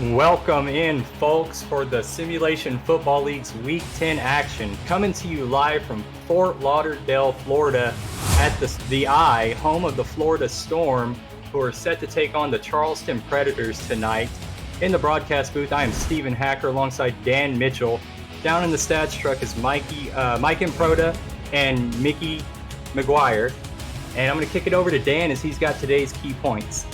Welcome in, folks, for the Simulation Football League's Week 10 action. Coming to you live from Fort Lauderdale, Florida, at the I, home of the Florida Storm, who are set to take on the Charleston Predators tonight. In the broadcast booth, I am Stephen Hacker alongside Dan Mitchell. Down in the stats truck is Mike Improda and Mickey McGuire. And I'm going to kick it over to Dan as he's got today's key points.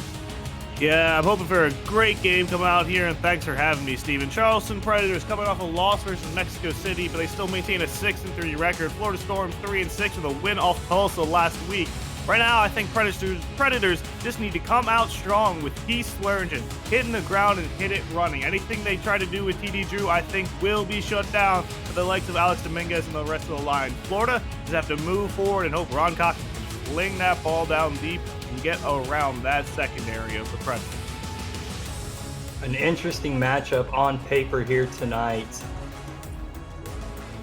Yeah, I'm hoping for a great game coming out here, and thanks for having me, Steven. Charleston Predators coming off a loss versus Mexico City, but they still maintain a 6-3 record. Florida Storm 3-6 with a win off Tulsa last week. Right now, I think Predators just need to come out strong with Keith Swearingen hitting the ground and hit it running. Anything they try to do with TD Drew, I think, will be shut down by the likes of Alex Dominguez and the rest of the line. Florida just have to move forward and hope Ron Cox can sling that ball down deep and get around that secondary of the Predators. An interesting matchup on paper here tonight.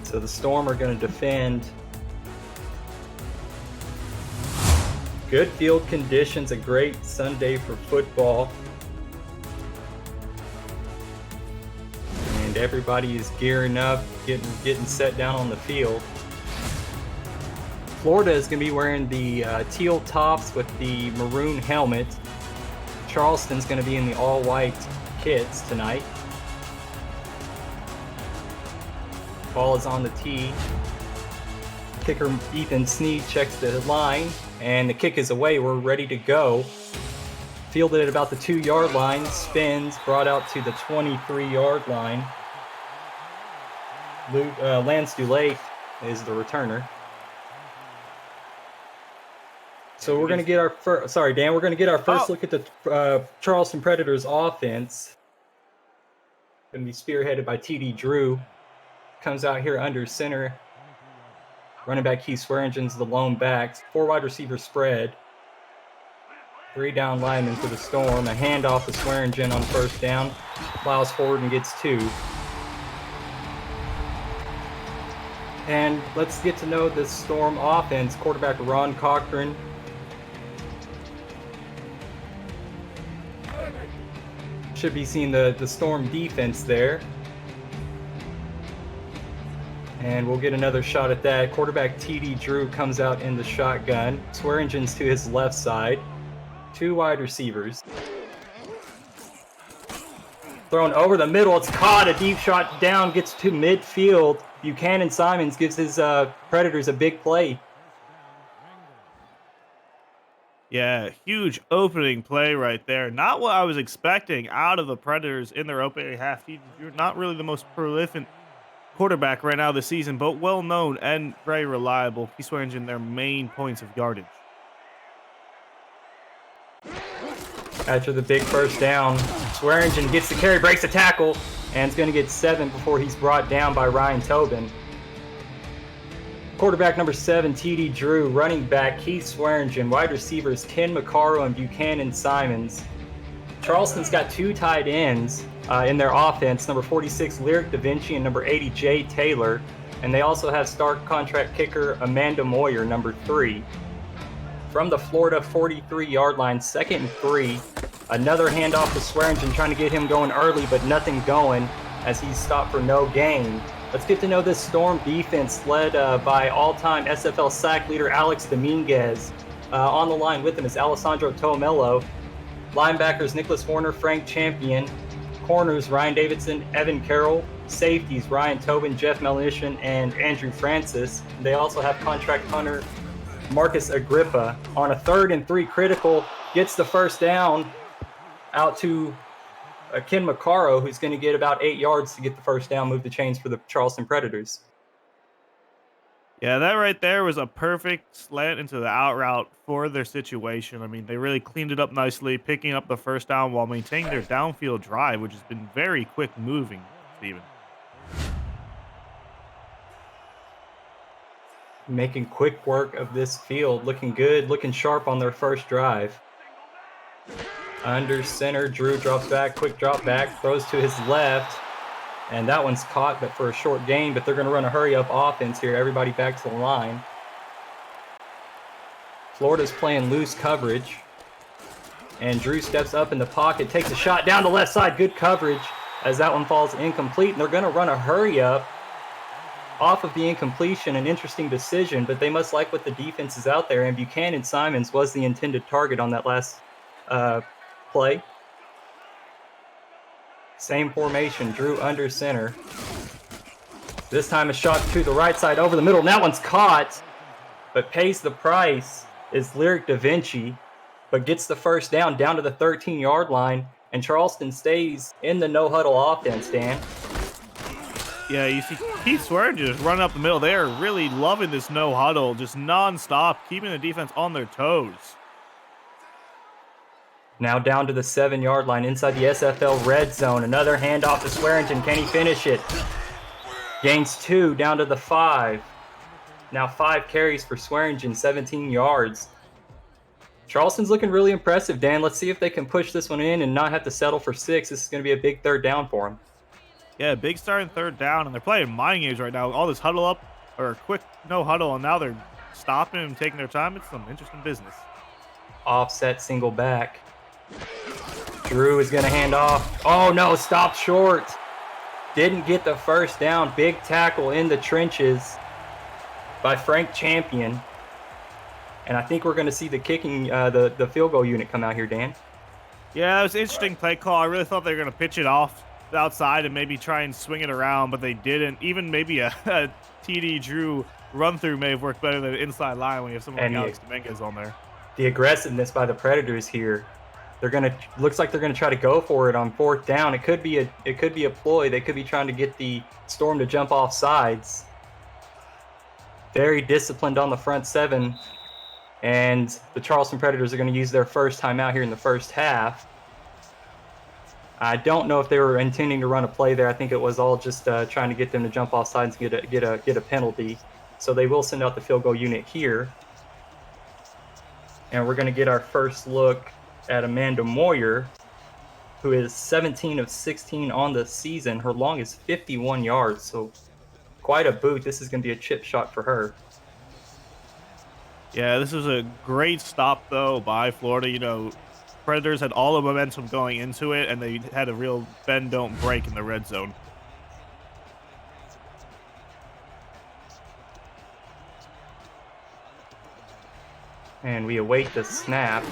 So the Storm are going to defend. Good field conditions, a great Sunday for football. And everybody is gearing up, getting set down on the field. Florida is going to be wearing the teal tops with the maroon helmet. Charleston's going to be in the all-white kits tonight. Ball is on the tee. Kicker Ethan Sneed checks the line, and the kick is away. We're ready to go. Fielded at about the 2-yard line, spins, brought out to the 23-yard line. Lance Dulake is the returner. So we're going to get our first, we're going to get our first look at the Charleston Predators offense. Going to be spearheaded by TD Drew. Comes out here under center. Running back Keith Swearingen's the lone back. 4 wide receiver spread. 3 down linemen for the Storm. A handoff to Swearingen on first down. Plows forward and gets 2. And let's get to know this Storm offense. Quarterback Ron Cochran. Should be seeing the Storm defense there. And we'll get another shot at that. Quarterback TD Drew comes out in the shotgun. Swearingen's to his left side. 2 wide receivers. Thrown over the middle. It's caught. A deep shot down. Gets to midfield. Buchanan Simons gives his Predators a big play. Yeah, huge opening play right there. Not what I was expecting out of the Predators in their opening half. You're not really the most prolific quarterback right now this season, but well known and very reliable. He's Swearingen their main points of yardage. After the big first down, Swearingen gets the carry, breaks the tackle, and is going to get 7 before he's brought down by Ryan Tobin. Quarterback number 7, TD Drew. Running back, Keith Swearingen. Wide receivers, Ken McCarro and Buchanan Simons. Charleston's got 2 tight ends in their offense, number 46, Lyric Da Vinci, and number 80, Jay Taylor. And they also have star contract kicker Amanda Moyer, number 3. From the Florida 43-yard line, 2nd and 3. Another handoff to Swearingen, trying to get him going early, but nothing going as he's stopped for no gain. Let's get to know this Storm defense led by all-time SFL sack leader Alex Dominguez. On the line with him is Alessandro Tomello. Linebackers Nicholas Warner, Frank Champion. Corners Ryan Davidson, Evan Carroll. Safeties Ryan Tobin, Jeff Melnishan, and Andrew Francis. They also have contract punter Marcus Agrippa. On a 3rd and 3 critical, gets the first down out to Ken McCarro, who's going to get about 8 yards to get the first down, move the chains for the Charleston Predators. Yeah, that right there was a perfect slant into the out route for their situation. I mean, they really cleaned it up nicely, picking up the first down while maintaining their downfield drive, which has been very quick moving, Steven. Making quick work of this field, looking good, looking sharp on their first drive. Under center, Drew drops back, quick drop back, throws to his left, and that one's caught, but for a short gain. But they're going to run a hurry-up offense here. Everybody back to the line. Florida's playing loose coverage. And Drew steps up in the pocket, takes a shot down the left side. Good coverage as that one falls incomplete. And they're going to run a hurry up off of the incompletion. An interesting decision, but they must like what the defense is out there. And Buchanan Simons was the intended target on that last play. Same formation, Drew under center. This time a shot to the right side over the middle. And that one's caught, but pays the price is Lyric Da Vinci, but gets the first down to the 13-yard line. And Charleston stays in the no-huddle offense, Dan. Yeah, you see Keith Swearingen just running up the middle. They are really loving this no-huddle, just nonstop, keeping the defense on their toes. Now down to the 7-yard line inside the SFL red zone. Another handoff to Swearingen. Can he finish it? Gains 2 down to the 5. Now 5 carries for Swearingen, 17 yards. Charleston's looking really impressive, Dan. Let's see if they can push this one in and not have to settle for 6. This is going to be a big third down for them. Yeah, big starting third down, and they're playing mind games right now. All this huddle up, or quick no huddle, and now they're stopping and taking their time. It's some interesting business. Offset single back. Drew is going to hand off. Oh, no, stopped short. Didn't get the first down. Big tackle in the trenches by Frank Champion. And I think we're going to see the kicking, the field goal unit come out here, Dan. Yeah, it was an interesting play call. I really thought they were going to pitch it off outside and maybe try and swing it around, but they didn't. Even maybe a TD Drew run-through may have worked better than an inside line when you have someone like Alex Dominguez on there. The aggressiveness by the Predators here. Looks like they're gonna try to go for it on 4th down. It could be a ploy. They could be trying to get the Storm to jump off sides. Very disciplined on the front 7, and the Charleston Predators are going to use their first timeout here in the first half. I don't know if they were intending to run a play there. I think it was all just trying to get them to jump off sides and get a penalty. So they will send out the field goal unit here, and we're going to get our first look at Amanda Moyer, who is 17 of 16 on the season. Her long is 51 yards, so quite a boot. This is going to be a chip shot for her. Yeah, this was a great stop, though, by Florida. You know, Predators had all the momentum going into it, and they had a real bend, don't break in the red zone. And we await the snap.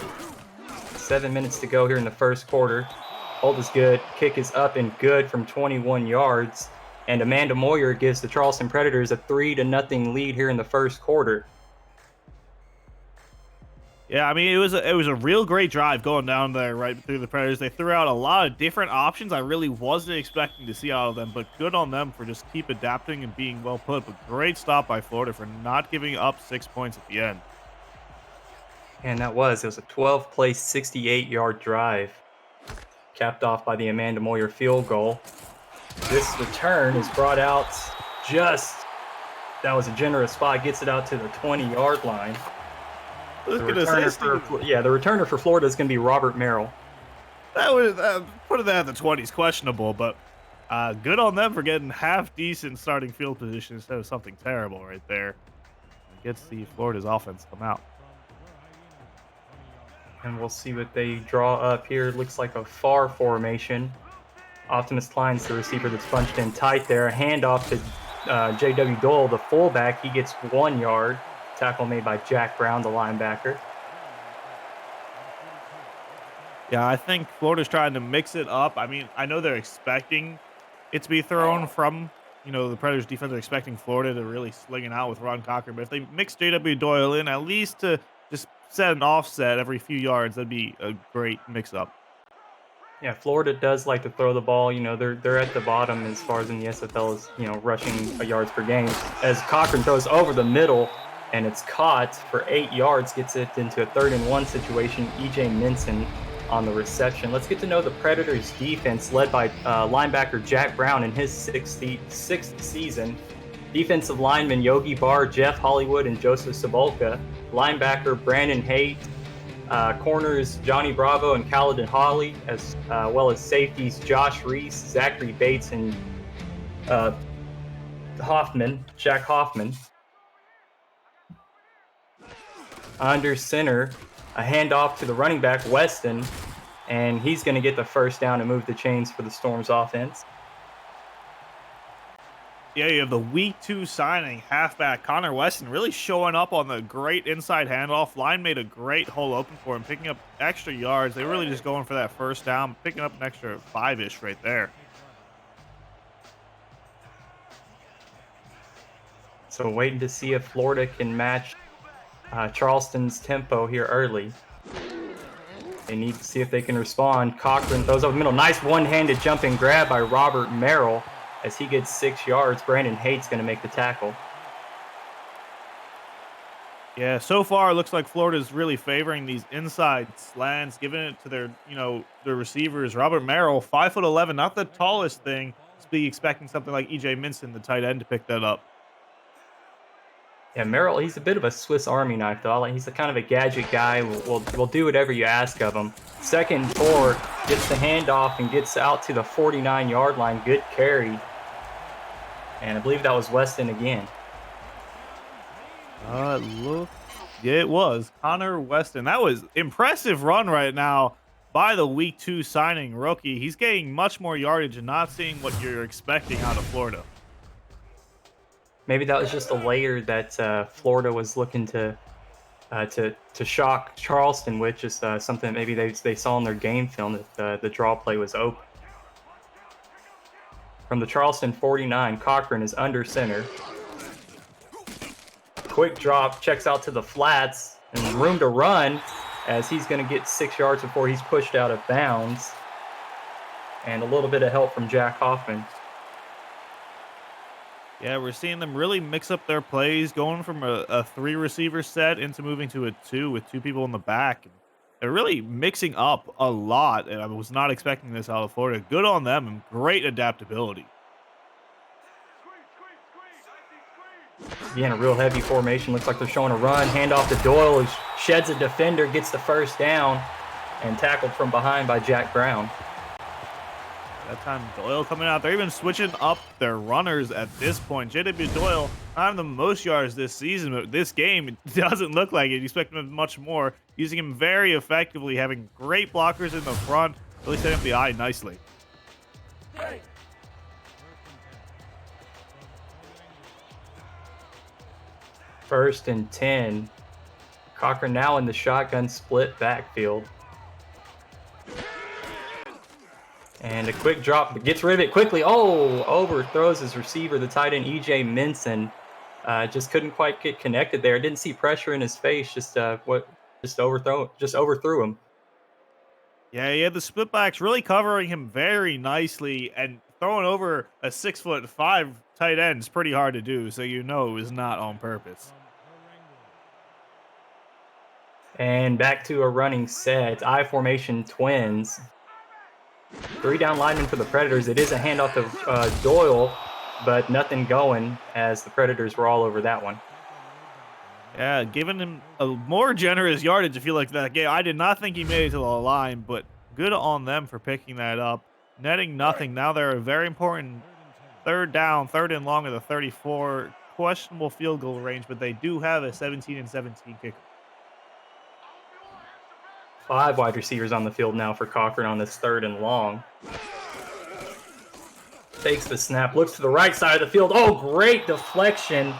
7 minutes to go here in the first quarter. Hold is good. Kick is up and good from 21 yards. And Amanda Moyer gives the Charleston Predators a 3-0 lead here in the first quarter. Yeah, I mean, it was a real great drive going down there right through the Predators. They threw out a lot of different options I really wasn't expecting to see out of them, but good on them for just keep adapting and being well put. But great stop by Florida for not giving up 6 points at the end. And it was a 12-play, 68-yard drive, capped off by the Amanda Moyer field goal. This return is brought out that was a generous spot, gets it out to the 20-yard line. The returner for Florida is going to be Robert Merrill. Putting that in the 20s questionable, but good on them for getting half-decent starting field position instead of something terrible right there. It gets the Florida's offense come out. And we'll see what they draw up here. It looks like a far formation. Optimus Klein's the receiver that's bunched in tight there. A handoff to J.W. Dole, the fullback. He gets 1 yard. Tackle made by Jack Brown, the linebacker. Yeah, I think Florida's trying to mix it up. I mean, I know they're expecting it to be thrown from, the Predators defense are expecting Florida to really sling it out with Ron Cochran. But if they mix J.W. Doyle in, at least to just set an offset every few yards, that'd be a great mix-up. Yeah, Florida does like to throw the ball. They're at the bottom as far as in the SFL is, rushing yards per game. As Cochran throws over the middle, and it's caught for 8 yards, gets it into a 3rd-and-1 situation. E.J. Minson on the reception. Let's get to know the Predators' defense, led by linebacker Jack Brown in his sixth season. Defensive linemen Yogi Barr, Jeff Hollywood, and Joseph Sabolka. Linebacker Brandon Haight. Corners Johnny Bravo and Caledon Hawley, as well as safeties Josh Reese, Zachary Bates, and Jack Hoffman. Under center, A handoff to the running back, Weston, and he's going to get the first down and move the chains for the Storm's offense. Yeah, you have the week 2 signing, halfback Connor Weston, really showing up on the great inside handoff. Line made a great hole open for him, picking up extra yards. They were really just going for that first down, picking up an extra 5-ish right there. So waiting to see if Florida can match Charleston's tempo here early. They need to see if they can respond. Cochran throws over the middle. Nice one-handed jumping grab by Robert Merrill. As he gets 6 yards, Brandon Haight's going to make the tackle. Yeah, so far it looks like Florida's really favoring these inside slants, giving it to their, their receivers. Robert Merrill, 5'11", not the tallest thing. Just be expecting something like EJ Minson, the tight end, to pick that up. Yeah, Merrill, he's a bit of a Swiss Army knife, though. He's a kind of a gadget guy. Will do whatever you ask of him. 2nd and 4, gets the handoff and gets out to the 49-yard line. Good carry. And I believe that was Weston again. Yeah, it was Connor Weston. That was impressive run right now by the week 2 signing rookie. He's getting much more yardage and not seeing what you're expecting out of Florida. Maybe that was just a layer that Florida was looking to shock Charleston with, just something maybe they saw in their game film that the draw play was open. From the Charleston 49, Cochran is under center. Quick drop, checks out to the flats, and room to run as he's going to get 6 yards before he's pushed out of bounds. And a little bit of help from Jack Hoffman. Yeah, we're seeing them really mix up their plays, going from a 3-receiver set into moving to a 2 with 2 people in the back. They're really mixing up a lot, and I was not expecting this out of Florida. Good on them and great adaptability. Again, a real heavy formation. Looks like they're showing a run. Handoff to Doyle, who sheds a defender, gets the first down, and tackled from behind by Jack Brown. That time Doyle coming out. They're even switching up their runners at this point. J.W. Doyle, not having the most yards this season, but this game, it doesn't look like it. You expect him much more. Using him very effectively, having great blockers in the front, really setting up the eye nicely. First and 10. Cochran now in the shotgun split backfield. And a quick drop, gets rid of it quickly. Oh, overthrows his receiver, the tight end EJ Minson. Just couldn't quite get connected there. Didn't see pressure in his face. Just overthrew him. Yeah, he had the split backs really covering him very nicely, and throwing over a 6'5" tight end is pretty hard to do. So it was not on purpose. And back to a running set. I formation twins. 3 down linemen for the Predators. It is a handoff to Doyle, but nothing going as the Predators were all over that one. Yeah, giving him a more generous yardage, if you like that game. I did not think he made it to the line, but good on them for picking that up. Netting nothing. Now they're a very important 3rd down, 3rd and long of the 34. Questionable field goal range, but they do have a 17-17 kicker. 5 wide receivers on the field now for Cochran on this 3rd and long. Takes the snap, looks to the right side of the field. Oh, great deflection.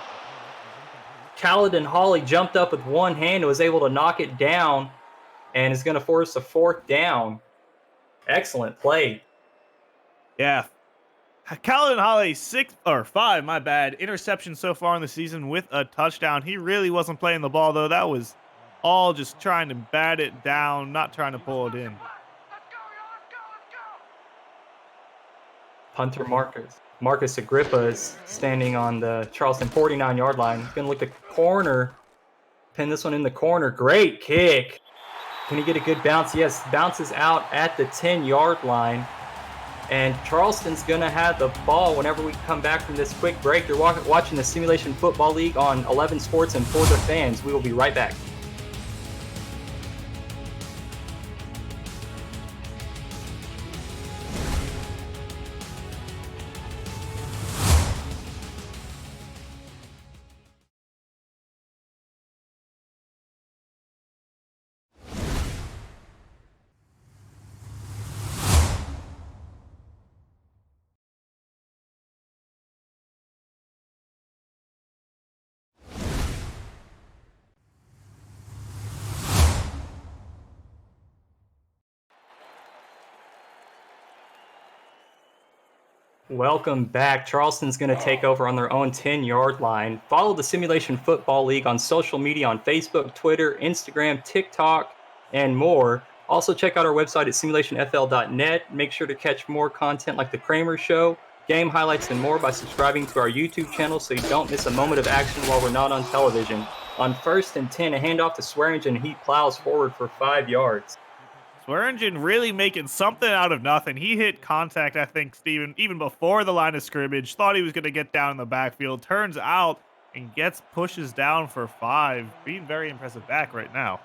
Caledon Hawley jumped up with one hand and was able to knock it down and is going to force a 4th down. Excellent play. Yeah. Caledon Hawley, 5 interceptions so far in the season with a touchdown. He really wasn't playing the ball, though. That was all just trying to bat it down, not trying to pull it in. Punter Marcus Agrippa is standing on the Charleston 49-yard line. He's going to look the corner, pin this one in the corner. Great kick. Can he get a good bounce? Yes, bounces out at the 10-yard line. And Charleston's going to have the ball whenever we come back from this quick break. You're watching the Simulation Football League on 11 Sports and For the Fans. We will be right back. Welcome back. Charleston's going to take over on their own 10-yard line. Follow the Simulation Football League on social media on Facebook, Twitter, Instagram, TikTok, and more. Also, check out our website at simulationfl.net. Make sure to catch more content like The Kramer Show, game highlights, and more by subscribing to our YouTube channel so you don't miss a moment of action while we're not on television. On 1st and 10, a handoff to Swearingen, and he plows forward for 5 yards. Swearingen really making something out of nothing. He hit contact, I think, Steven, even before the line of scrimmage. Thought he was going to get down in the backfield. Turns out and pushes down for 5. Being very impressive back right now.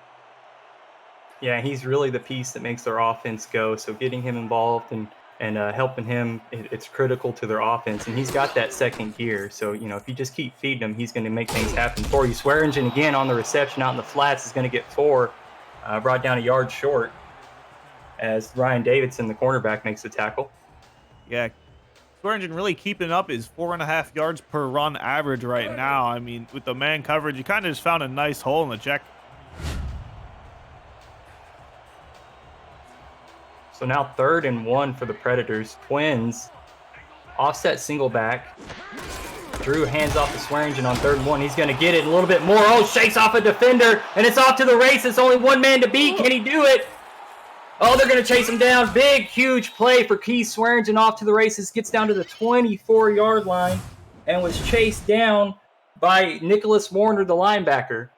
Yeah, he's really the piece that makes their offense go. So getting him involved and helping him, it's critical to their offense. And he's got that second gear. So, if you just keep feeding him, he's going to make things happen for you. Swearingen again on the reception out in the flats is going to get 4, brought down a yard short, as Ryan Davidson, the cornerback, makes the tackle. Yeah, Swearingen really keeping up his 4.5 yards per run average right now. I mean, with the man coverage, he kind of just found a nice hole in the check. So now 3rd and 1 for the Predators. Twins, offset single back. Drew hands off to Swearingen on 3rd and 1. He's going to get it a little bit more. Oh, shakes off a defender, and it's off to the races. Only one man to beat. Can he do it? Oh, they're going to chase him down. Big, huge play for Keith Swearingen off to the races. Gets down to the 24-yard line and was chased down by Nicholas Warner, the linebacker.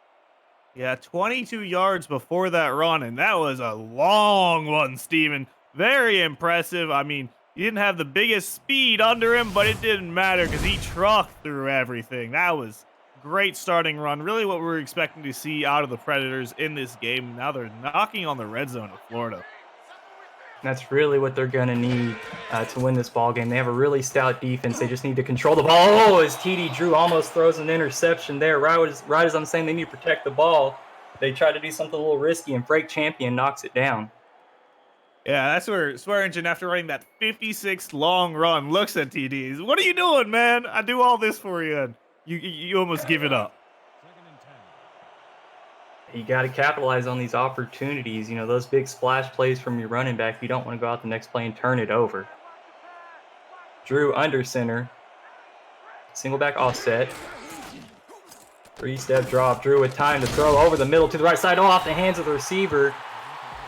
Yeah, 22 yards before that run, and that was a long one, Steven. Very impressive. I mean, he didn't have the biggest speed under him, but it didn't matter because he trucked through everything. That was great starting run. Really what we were expecting to see out of the Predators in this game. Now they're knocking on the red zone of Florida. That's really what they're going to need to win this ball game. They have a really stout defense. They just need to control the ball. Oh, as TD Drew almost throws an interception there. Right as I'm saying they need to protect the ball, they try to do something a little risky, and Frank Champion knocks it down. Yeah, that's where Swearingen, after running that 56 long run, looks at TD. What are you doing, man? I do all this for you, and you almost give it up. You got to capitalize on these opportunities. Those big splash plays from your running back, you don't want to go out the next play and turn it over. Drew under center. Single back offset. 3-step drop. Drew with time to throw over the middle to the right side, off the hands of the receiver.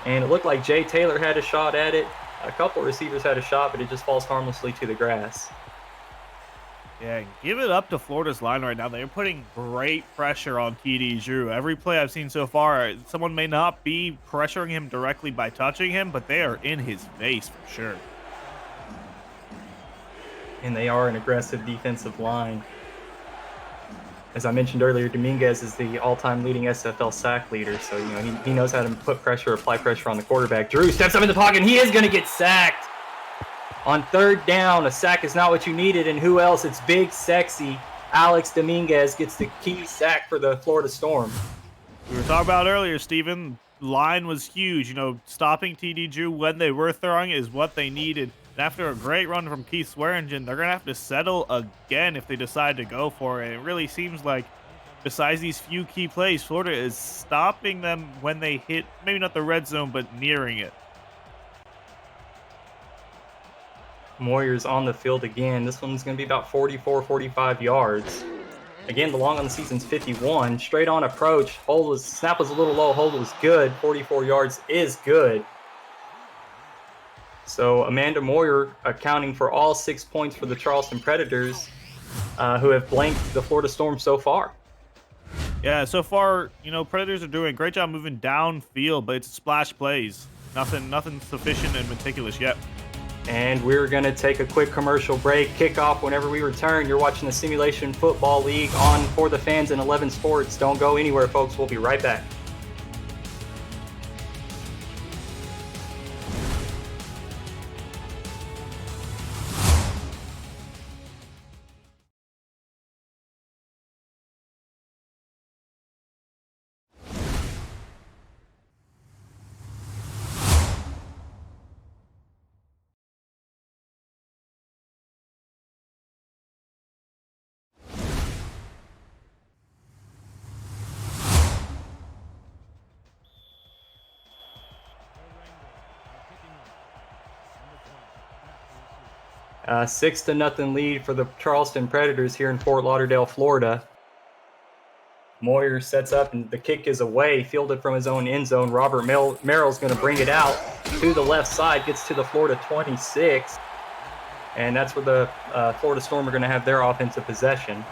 And it looked like Jay Taylor had a shot at it. A couple of receivers had a shot, but it just falls harmlessly to the grass. Yeah, give it up to Florida's line right now. They're putting great pressure on TD Drew. Every play I've seen so far, someone may not be pressuring him directly by touching him, but they are in his face for sure. And they are an aggressive defensive line. As I mentioned earlier, Dominguez is the all-time leading SFL sack leader, so he knows how to put pressure, apply pressure on the quarterback. Drew steps up in the pocket, and he is going to get sacked. On 3rd down, a sack is not what you needed, and who else? It's big, sexy Alex Dominguez gets the key sack for the Florida Storm. We were talking about earlier, Steven, line was huge. Stopping TD Drew when they were throwing is what they needed. And after a great run from Keith Swearingen, they're going to have to settle again if they decide to go for it. It really seems like, besides these few key plays, Florida is stopping them when they hit, maybe not the red zone, but nearing it. Moyer's on the field again. This one's going to be about 44, 45 yards. Again, the long on the season's 51. Straight on approach. Snap was a little low. Hold was good. 44 yards is good. So Amanda Moyer accounting for all 6 points for the Charleston Predators, who have blanked the Florida Storm so far. Yeah, so far, Predators are doing a great job moving downfield, but it's splash plays. Nothing sufficient and meticulous yet. And we're going to take a quick commercial break. Kickoff whenever we return. You're watching the Simulation Football League on For the Fans and 11 Sports. Don't go anywhere, folks. We'll be right back. 6-0 lead for the Charleston Predators here in Fort Lauderdale, Florida. Moyer sets up and the kick is away, fielded from his own end zone. Robert Merrill's going to bring it out to the left side, gets to the Florida 26. And that's where the Florida Storm are going to have their offensive possession.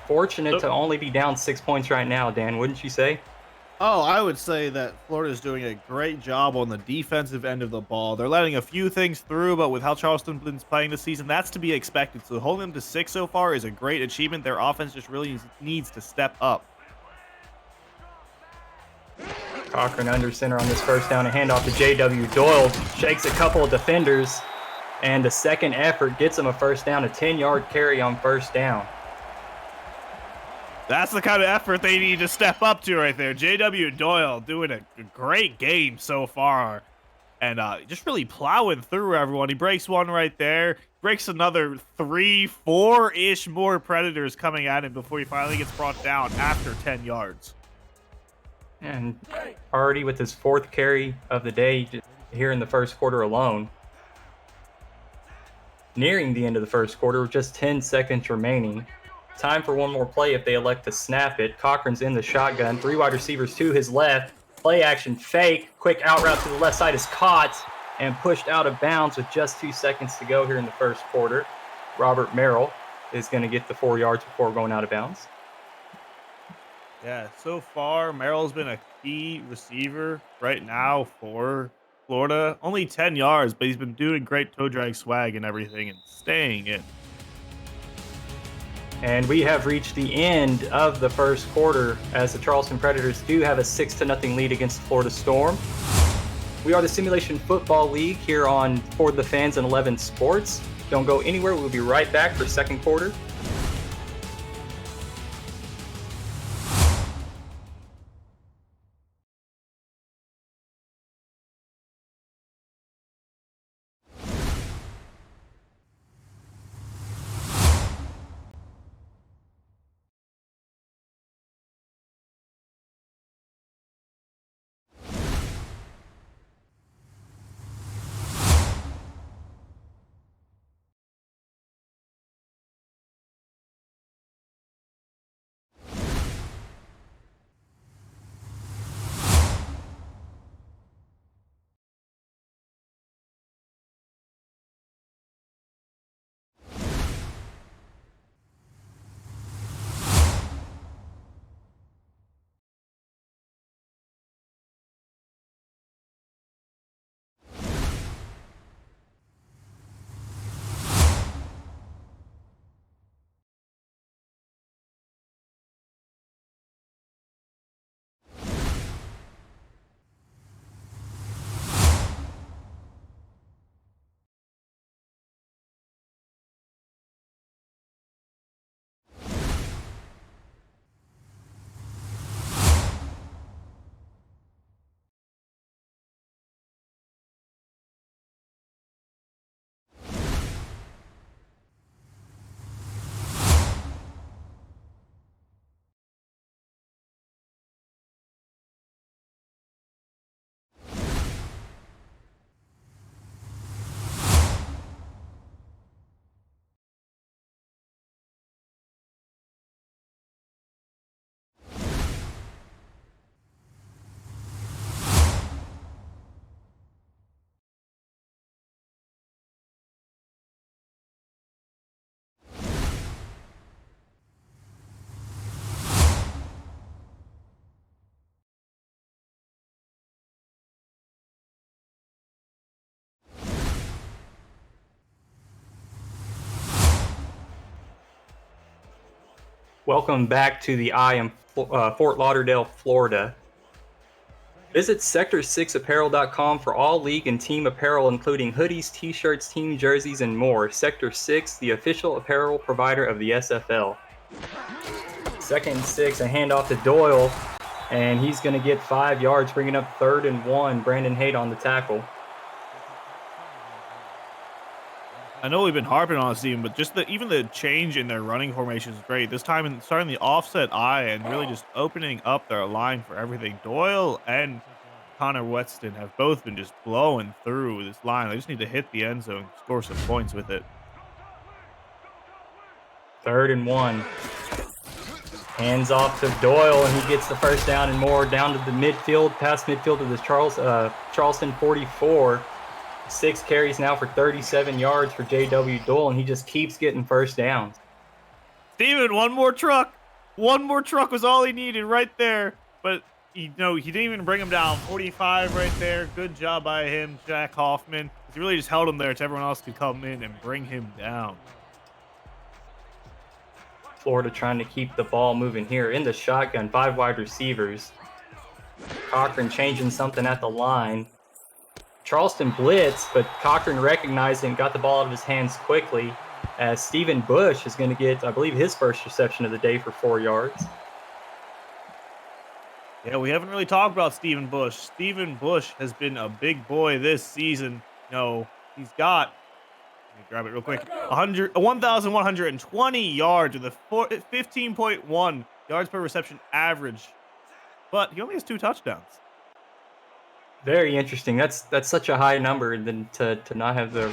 Fortunate to only be down 6 points right now, Dan, wouldn't you say? Oh, I would say that Florida's doing a great job on the defensive end of the ball. They're letting a few things through, but with how Charleston's been playing this season, that's to be expected. So holding them to 6 so far is a great achievement. Their offense just really needs to step up. Cochran under center on this first down, a handoff to J.W. Doyle. Shakes a couple of defenders, and the second effort gets him a first down, a 10-yard carry on first down. That's the kind of effort they need to step up to right there. J.W. Doyle doing a great game so far. And just really plowing through everyone. He breaks one right there. Breaks another 3, 4-ish more Predators coming at him before he finally gets brought down after 10 yards. And already with his 4th carry of the day here in the first quarter alone. Nearing the end of the first quarter with just 10 seconds remaining. Time for one more play if they elect to snap it. Cochran's in the shotgun. 3 wide receivers to his left. Play action fake. Quick out route to the left side is caught and pushed out of bounds with just 2 seconds to go here in the first quarter. Robert Merrill is going to get the 4 yards before going out of bounds. Yeah, so far, Merrill's been a key receiver right now for Florida. Only 10 yards, but he's been doing great toe drag swag and everything and staying in. And we have reached the end of the first quarter as the Charleston Predators do have a 6-0 lead against the Florida Storm. We are the Simulation Football League here on For the Fans and 11 Sports. Don't go anywhere. We'll be right back for second quarter. Welcome back to the I am Fort Lauderdale, Florida. Visit sector6apparel.com for all league and team apparel, including hoodies, t-shirts, team jerseys, and more. Sector 6, the official apparel provider of the SFL. 2nd and 6, a handoff to Doyle, and he's going to get 5 yards, bringing up 3rd and 1. Brandon Haight on the tackle. I know we've been harping on this team, but just even the change in their running formation is great. This time, starting the offset I and really just opening up their line for everything. Doyle and Connor Weston have both been just blowing through this line. They just need to hit the end zone, score some points with it. 3rd and 1. Hands off to Doyle, and he gets the first down and more down to the midfield, past midfield to the Charleston 44. 6 carries now for 37 yards for J.W. Doyle, and he just keeps getting first downs. Steven, one more truck. One more truck was all he needed right there. But, he didn't even bring him down. 45 right there. Good job by him, Jack Hoffman. He really just held him there so everyone else could come in and bring him down. Florida trying to keep the ball moving here in the shotgun. 5 wide receivers. Cochran changing something at the line. Charleston blitz, but Cochran recognized it and got the ball out of his hands quickly, as Stephen Bush is going to get, I believe, his first reception of the day for 4 yards. Yeah, we haven't really talked about Stephen Bush. Stephen Bush has been a big boy this season. He's got, let me grab it real quick, 1,120 yards with a 15.1 yards per reception average, but he only has 2 touchdowns. Very interesting. That's such a high number, and then to not have the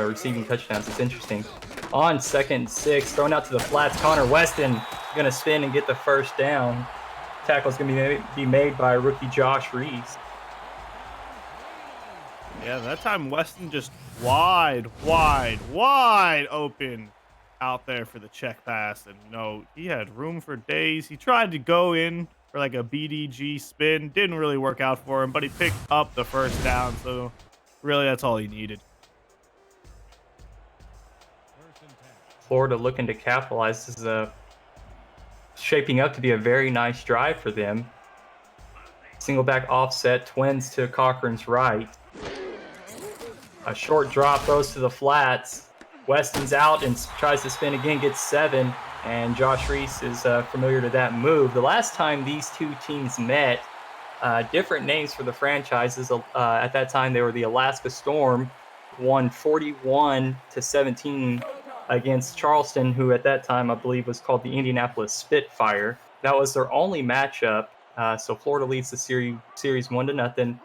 receiving touchdowns. It's interesting. On 2nd and 6, thrown out to the flats. Connor Weston going to spin and get the first down. Tackle's going to be made by rookie Josh Reese. Yeah, that time Weston just wide open out there for the check pass. And, he had room for days. He tried to go in for like a BDG spin. Didn't really work out for him, but he picked up the first down. So, really, that's all he needed. Florida looking to capitalize. This is shaping up to be a very nice drive for them. Single back offset, twins to Cochran's right. A short drop goes to the flats. Weston's out and tries to spin again, gets 7. And Josh Reese is familiar to that move. The last time these two teams met, different names for the franchises. At that time, they were the Alaska Storm, won 41-17 against Charleston, who at that time I believe was called the Indianapolis Spitfire. That was their only matchup. So Florida leads the series 1-0.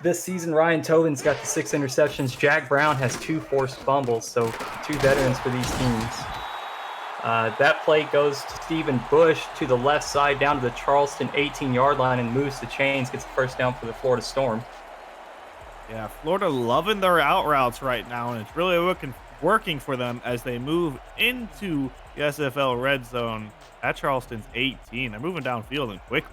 This season, Ryan Tobin's got the 6 interceptions. Jack Brown has 2 forced fumbles, so 2 veterans for these teams. That play goes to Stephen Bush to the left side down to the Charleston 18-yard line and moves the chains, gets the first down for the Florida Storm. Yeah, Florida loving their out routes right now, and it's really working for them as they move into the SFL red zone at Charleston's 18. They're moving downfield and quickly.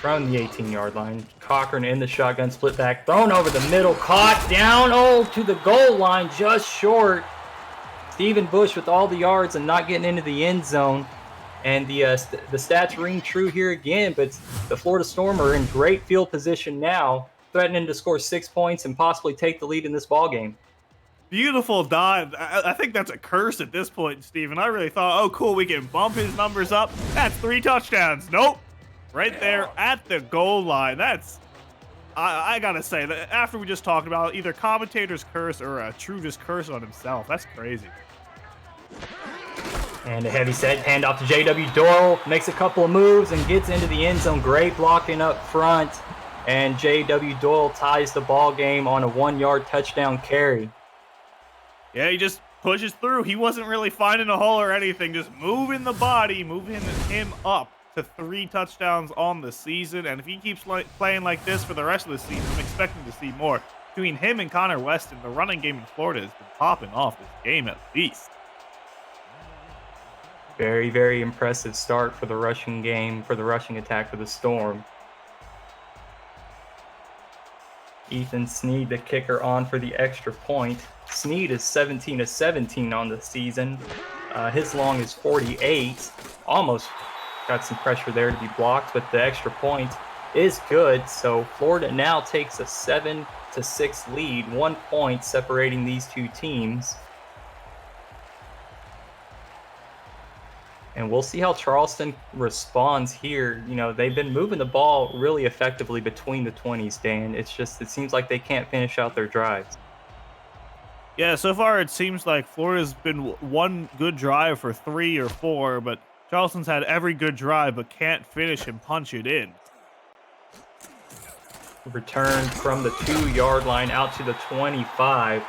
From the 18-yard line, Cochran in the shotgun, split back, thrown over the middle, caught down, to the goal line, just short. Stephen Bush with all the yards and not getting into the end zone. And the stats ring true here again, but the Florida Storm are in great field position now, threatening to score 6 points and possibly take the lead in this ball game. Beautiful dive. I think that's a curse at this point, Steven. I really thought, oh, cool, we can bump his numbers up. That's 3 touchdowns. Nope. Right there at the goal line. That's, I gotta say, that after we just talked about either commentator's curse or a true just curse on himself, that's crazy. And a heavy set handoff to J.W. Doyle, makes a couple of moves and gets into the end zone. Great blocking up front, and J.W. Doyle ties the ball game on a 1-yard touchdown carry. Yeah, he just pushes through. He wasn't really finding a hole or anything, just moving the body, moving him up to 3 touchdowns on the season. And if he keeps playing like this for the rest of the season, I'm expecting to see more. Between him and Connor Weston, the running game in Florida has been popping off this game at least. Very, very impressive start for the rushing game, for the rushing attack for the Storm. Ethan Sneed, the kicker, on for the extra point. Sneed is 17-17 on the season. His long is 48. Almost got some pressure there to be blocked, but the extra point is good. So Florida now takes a 7-6 lead, 1 point separating these two teams. And we'll see how Charleston responds here. They've been moving the ball really effectively between the 20s, Dan. It seems like they can't finish out their drives. Yeah, so far it seems like Florida's been one good drive for 3 or 4, but Charleston's had every good drive, but can't finish and punch it in. Return from the 2-yard line out to the 25,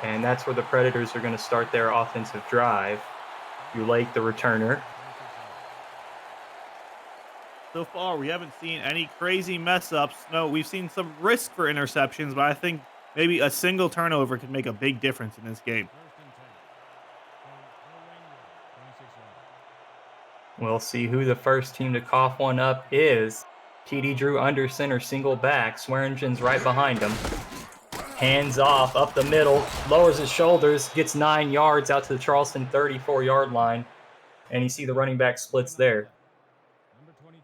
and that's where the Predators are going to start their offensive drive. Ulake, the returner. So far, we haven't seen any crazy mess-ups. No, we've seen some risk for interceptions, but I think maybe a single turnover could make a big difference in this game. We'll see who the first team to cough one up is. TD Drew under center, single back. Swearingen's right behind him. Hands off, up the middle, lowers his shoulders, gets 9 yards out to the Charleston 34-yard line. And you see the running back splits there.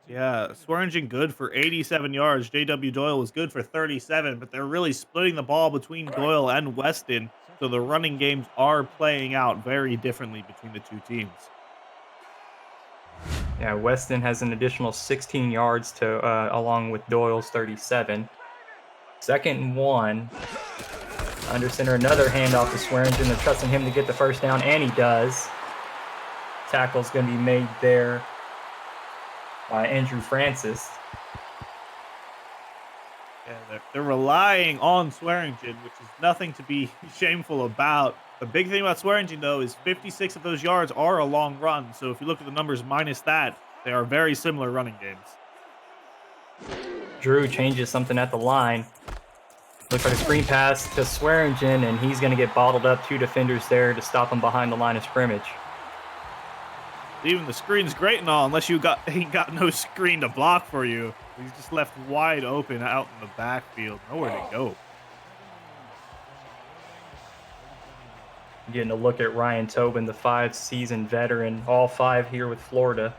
Yeah, Swearingen good for 87 yards. J.W. Doyle was good for 37, but they're really splitting the ball between Doyle and Weston, so the running games are playing out very differently between the two teams. Yeah, Weston has an additional 16 yards to along with Doyle's 37. 2nd and 1. Under center, another handoff to Swearingen. They're trusting him to get the first down, and he does. Tackle's going to be made there by Andrew Francis. Yeah, they're relying on Swearingen, which is nothing to be shameful about. The big thing about Swearingen, though, is 56 of those yards are a long run. So if you look at the numbers minus that, they are very similar running games. Drew changes something at the line. Looks like a screen pass to Swearingen, and he's going to get bottled up. 2 defenders there to stop him behind the line of scrimmage. Even the screen's great and all, unless he got no screen to block for you. He's just left wide open out in the backfield. Nowhere to go. Getting a look at Ryan Tobin, the 5-season veteran, all 5 here with Florida.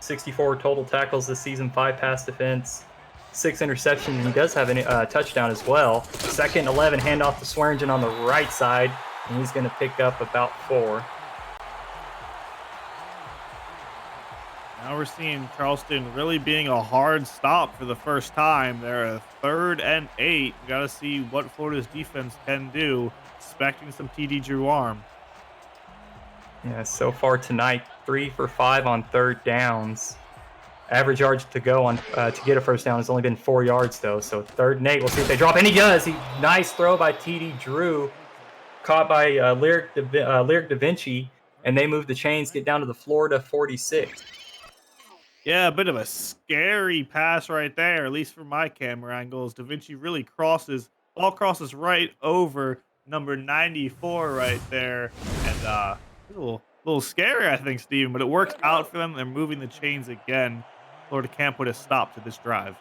64 total tackles this season, 5 pass defense, 6 interceptions. He does have a touchdown as well. 2nd and 11, handoff to Swearingen on the right side, and he's going to pick up about 4. Now we're seeing Charleston really being a hard stop for the first time. They're a 3rd and 8. We got to see what Florida's defense can do. Expecting some TD Drew arm. Yeah, so far tonight, 3 for 5 on 3rd downs. Average yards to go on to get a first down has only been 4 yards though. So 3rd and 8. We'll see if they drop. And he does. Nice throw by TD Drew, caught by Lyric Da Vinci, and they move the chains, get down to the Florida 46. Yeah, a bit of a scary pass right there, at least from my camera angles. Da Vinci really ball crosses right over number 94 right there. And a little scary, I think, Steven, but it works out for them. They're moving the chains again. Florida can't put a stop to this drive.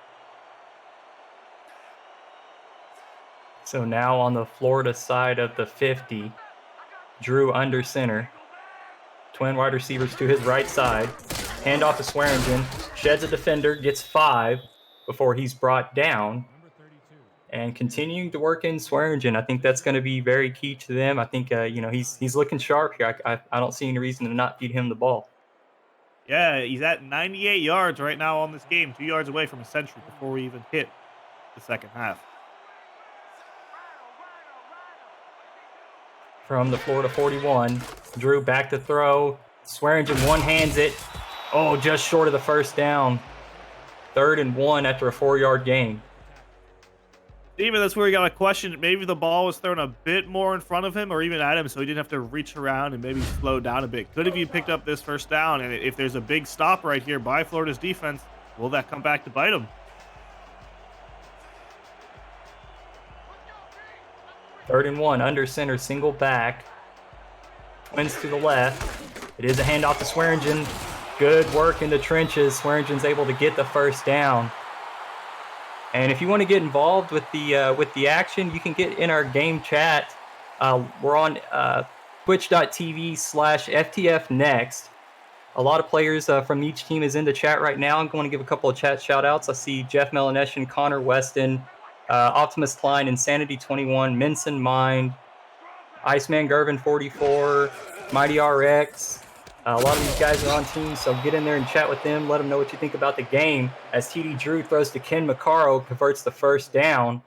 So now on the Florida side of the 50, Drew under center. Twin wide receivers to his right side. Handoff to Swearingen. Sheds a defender, gets 5 before he's brought down. And continuing to work in Swearingen, I think that's going to be very key to them. I think he's looking sharp here. I don't see any reason to not feed him the ball. Yeah, he's at 98 yards right now on this game, 2 yards away from a century before we even hit the second half. From the Florida 41, Drew back to throw. Swearingen one-hands it. Oh, just short of the first down. 3rd and 1 after a 4-yard gain. Even that's where we got a question. Maybe the ball was thrown a bit more in front of him or even at him, so he didn't have to reach around and maybe slow down a bit. Could have you picked up this first down? And if there's a big stop right here by Florida's defense, will that come back to bite him? 3rd and 1, under center, single back. Twins to the left. It is a handoff to Swearingen. Good work in the trenches. Swearingen's able to get the first down. And if you want to get involved with the action, you can get in our game chat. We're on twitch.tv/FTF Next. A lot of players from each team is in the chat right now. I'm going to give a couple of chat shout outs. I see Jeff Melaneshan, Connor Weston, Optimus Klein, Insanity 21, Minson Mind, Iceman Gervin 44, Mighty RX. A lot of these guys are on teams, so get in there and chat with them. Let them know what you think about the game. As TD Drew throws to Ken McCarroll, converts the first down,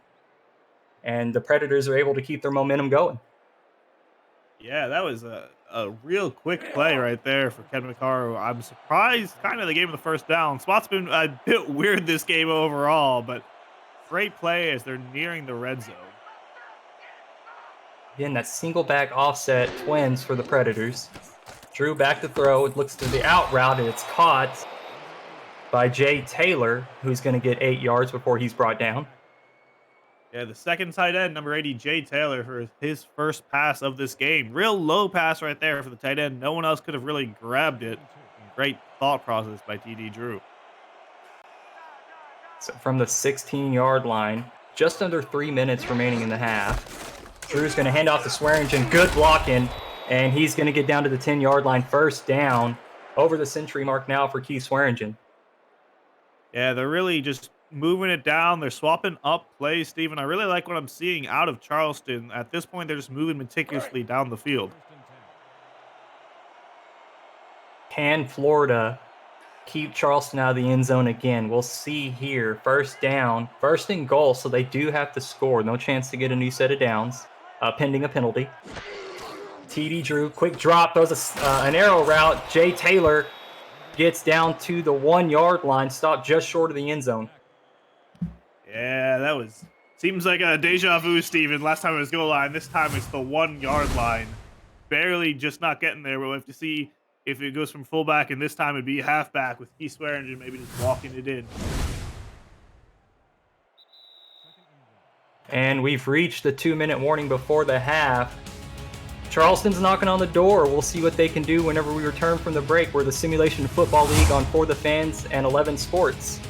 and the Predators are able to keep their momentum going. Yeah, that was a a real quick play right there for Ken McCarr. I'm surprised kind of they gave him the first down. Spot's been a bit weird this game overall, but great play as they're nearing the red zone. Again, that single back offset twins for the Predators. Drew back to throw. It looks to the out route, and it's caught by Jay Taylor, who's going to get 8 yards before he's brought down. Yeah, the second tight end, number 80, Jay Taylor, for his first pass of this game. Real low pass right there for the tight end. No one else could have really grabbed it. Great thought process by TD Drew. So from the 16-yard line, just under 3 minutes remaining in the half. Drew's going to hand off to Swearingen. Good blocking, and he's going to get down to the 10-yard line. First down over the century mark now for Keith Swearingen. Yeah, they're really just moving it down. They're swapping up plays, Steven. I really like what I'm seeing out of Charleston. At this point, they're just moving meticulously down the field. Can Florida keep Charleston out of the end zone again? We'll see here. First down, first and goal, so they do have to score. No chance to get a new set of downs, pending a penalty. TD Drew, quick drop, throws an arrow route. Jay Taylor gets down to the 1-yard line, stopped just short of the end zone. Yeah, seems like a deja vu, Steven. Last time it was goal line. This time it's the 1-yard line. Barely just not getting there. We'll have to see if it goes from fullback, and this time it'd be halfback with Keith Swearingen maybe just walking it in. And we've reached the 2-minute warning before the half. Charleston's knocking on the door. We'll see what they can do whenever we return from the break. We're the Simulation Football League on For the Fans and 11 Sports.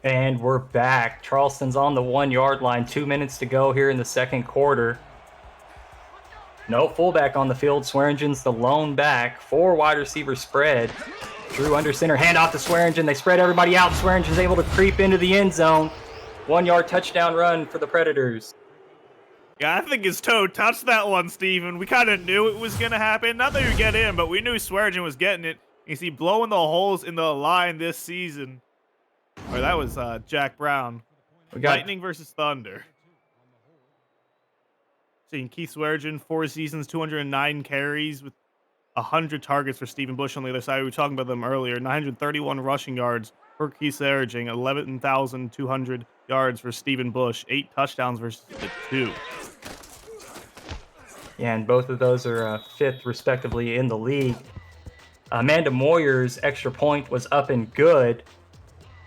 And we're back. Charleston's on the 1-yard line. 2 minutes to go here in the second quarter. No fullback on the field. Swearingen's the lone back. 4 wide receiver spread. Drew under center. Hand off to Swearingen. They spread everybody out. Swearingen's able to creep into the end zone. 1-yard touchdown run for the Predators. Yeah, I think his toe touched that one, Steven. We kind of knew it was going to happen. Not that he would get in, but we knew Swearingen was getting it. You see, blowing the holes in the line this season. Or that was Jack Brown. Lightning versus Thunder. Seeing Keith Swearingen, 4 seasons, 209 carries with 100 targets for Stephen Bush on the other side. We were talking about them earlier. 931 rushing yards for Keith Swearingen. 11,200 yards for Stephen Bush. 8 touchdowns versus the 2. Yeah, and both of those are 5th, respectively, in the league. Amanda Moyer's extra point was up and good.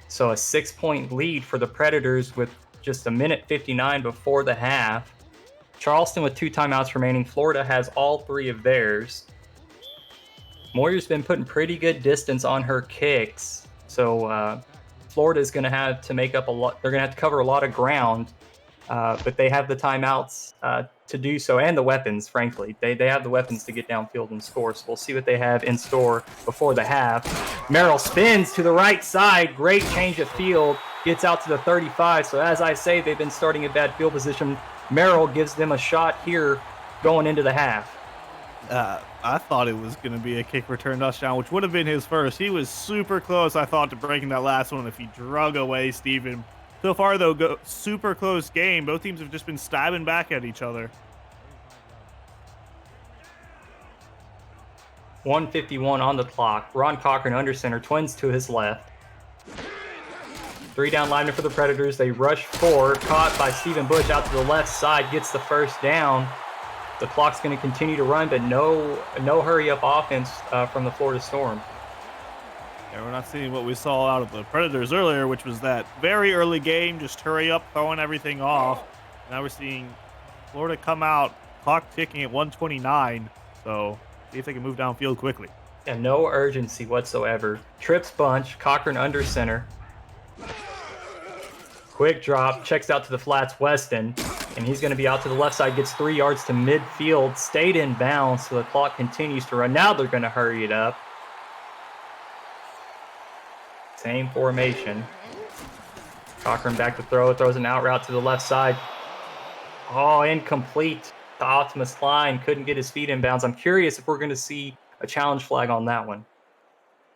So a 6-point lead for the Predators with just 1:59 before the half. Charleston with 2 timeouts remaining. Florida has all 3 of theirs. Moyer's been putting pretty good distance on her kicks. So Florida's going to have to make up a lot. They're going to have to cover a lot of ground. But they have the timeouts to do so, and the weapons, frankly. They have the weapons to get downfield and score, so we'll see what they have in store before the half. Merrill spins to the right side. Great change of field. Gets out to the 35. So as I say, they've been starting in bad field position. Merrill gives them a shot here going into the half. I thought it was going to be a kick return touchdown, which would have been his first. He was super close, I thought, to breaking that last one if he drug away Steven. So far, though, super close game. Both teams have just been stabbing back at each other. 1:51 on the clock. Ron Cochran under center, twins to his left. 3 down linemen for the Predators. They rush 4, caught by Stephen Bush out to the left side, gets the first down. The clock's going to continue to run, but no hurry-up offense from the Florida Storm. Yeah, we're not seeing what we saw out of the Predators earlier, which was that very early game, just hurry up, throwing everything off. Now we're seeing Florida come out, clock ticking at 1:29, so see if they can move downfield quickly. And no urgency whatsoever. Trips bunch, Cochran under center. Quick drop, checks out to the flats, Weston, and he's going to be out to the left side, gets 3 yards to midfield, stayed in bounds, so the clock continues to run. Now they're going to hurry it up. Same formation. Cochran back to throw, throws an out route to the left side. Oh, incomplete. The Optimus Klein couldn't get his feet in bounds. I'm curious if we're going to see a challenge flag on that one.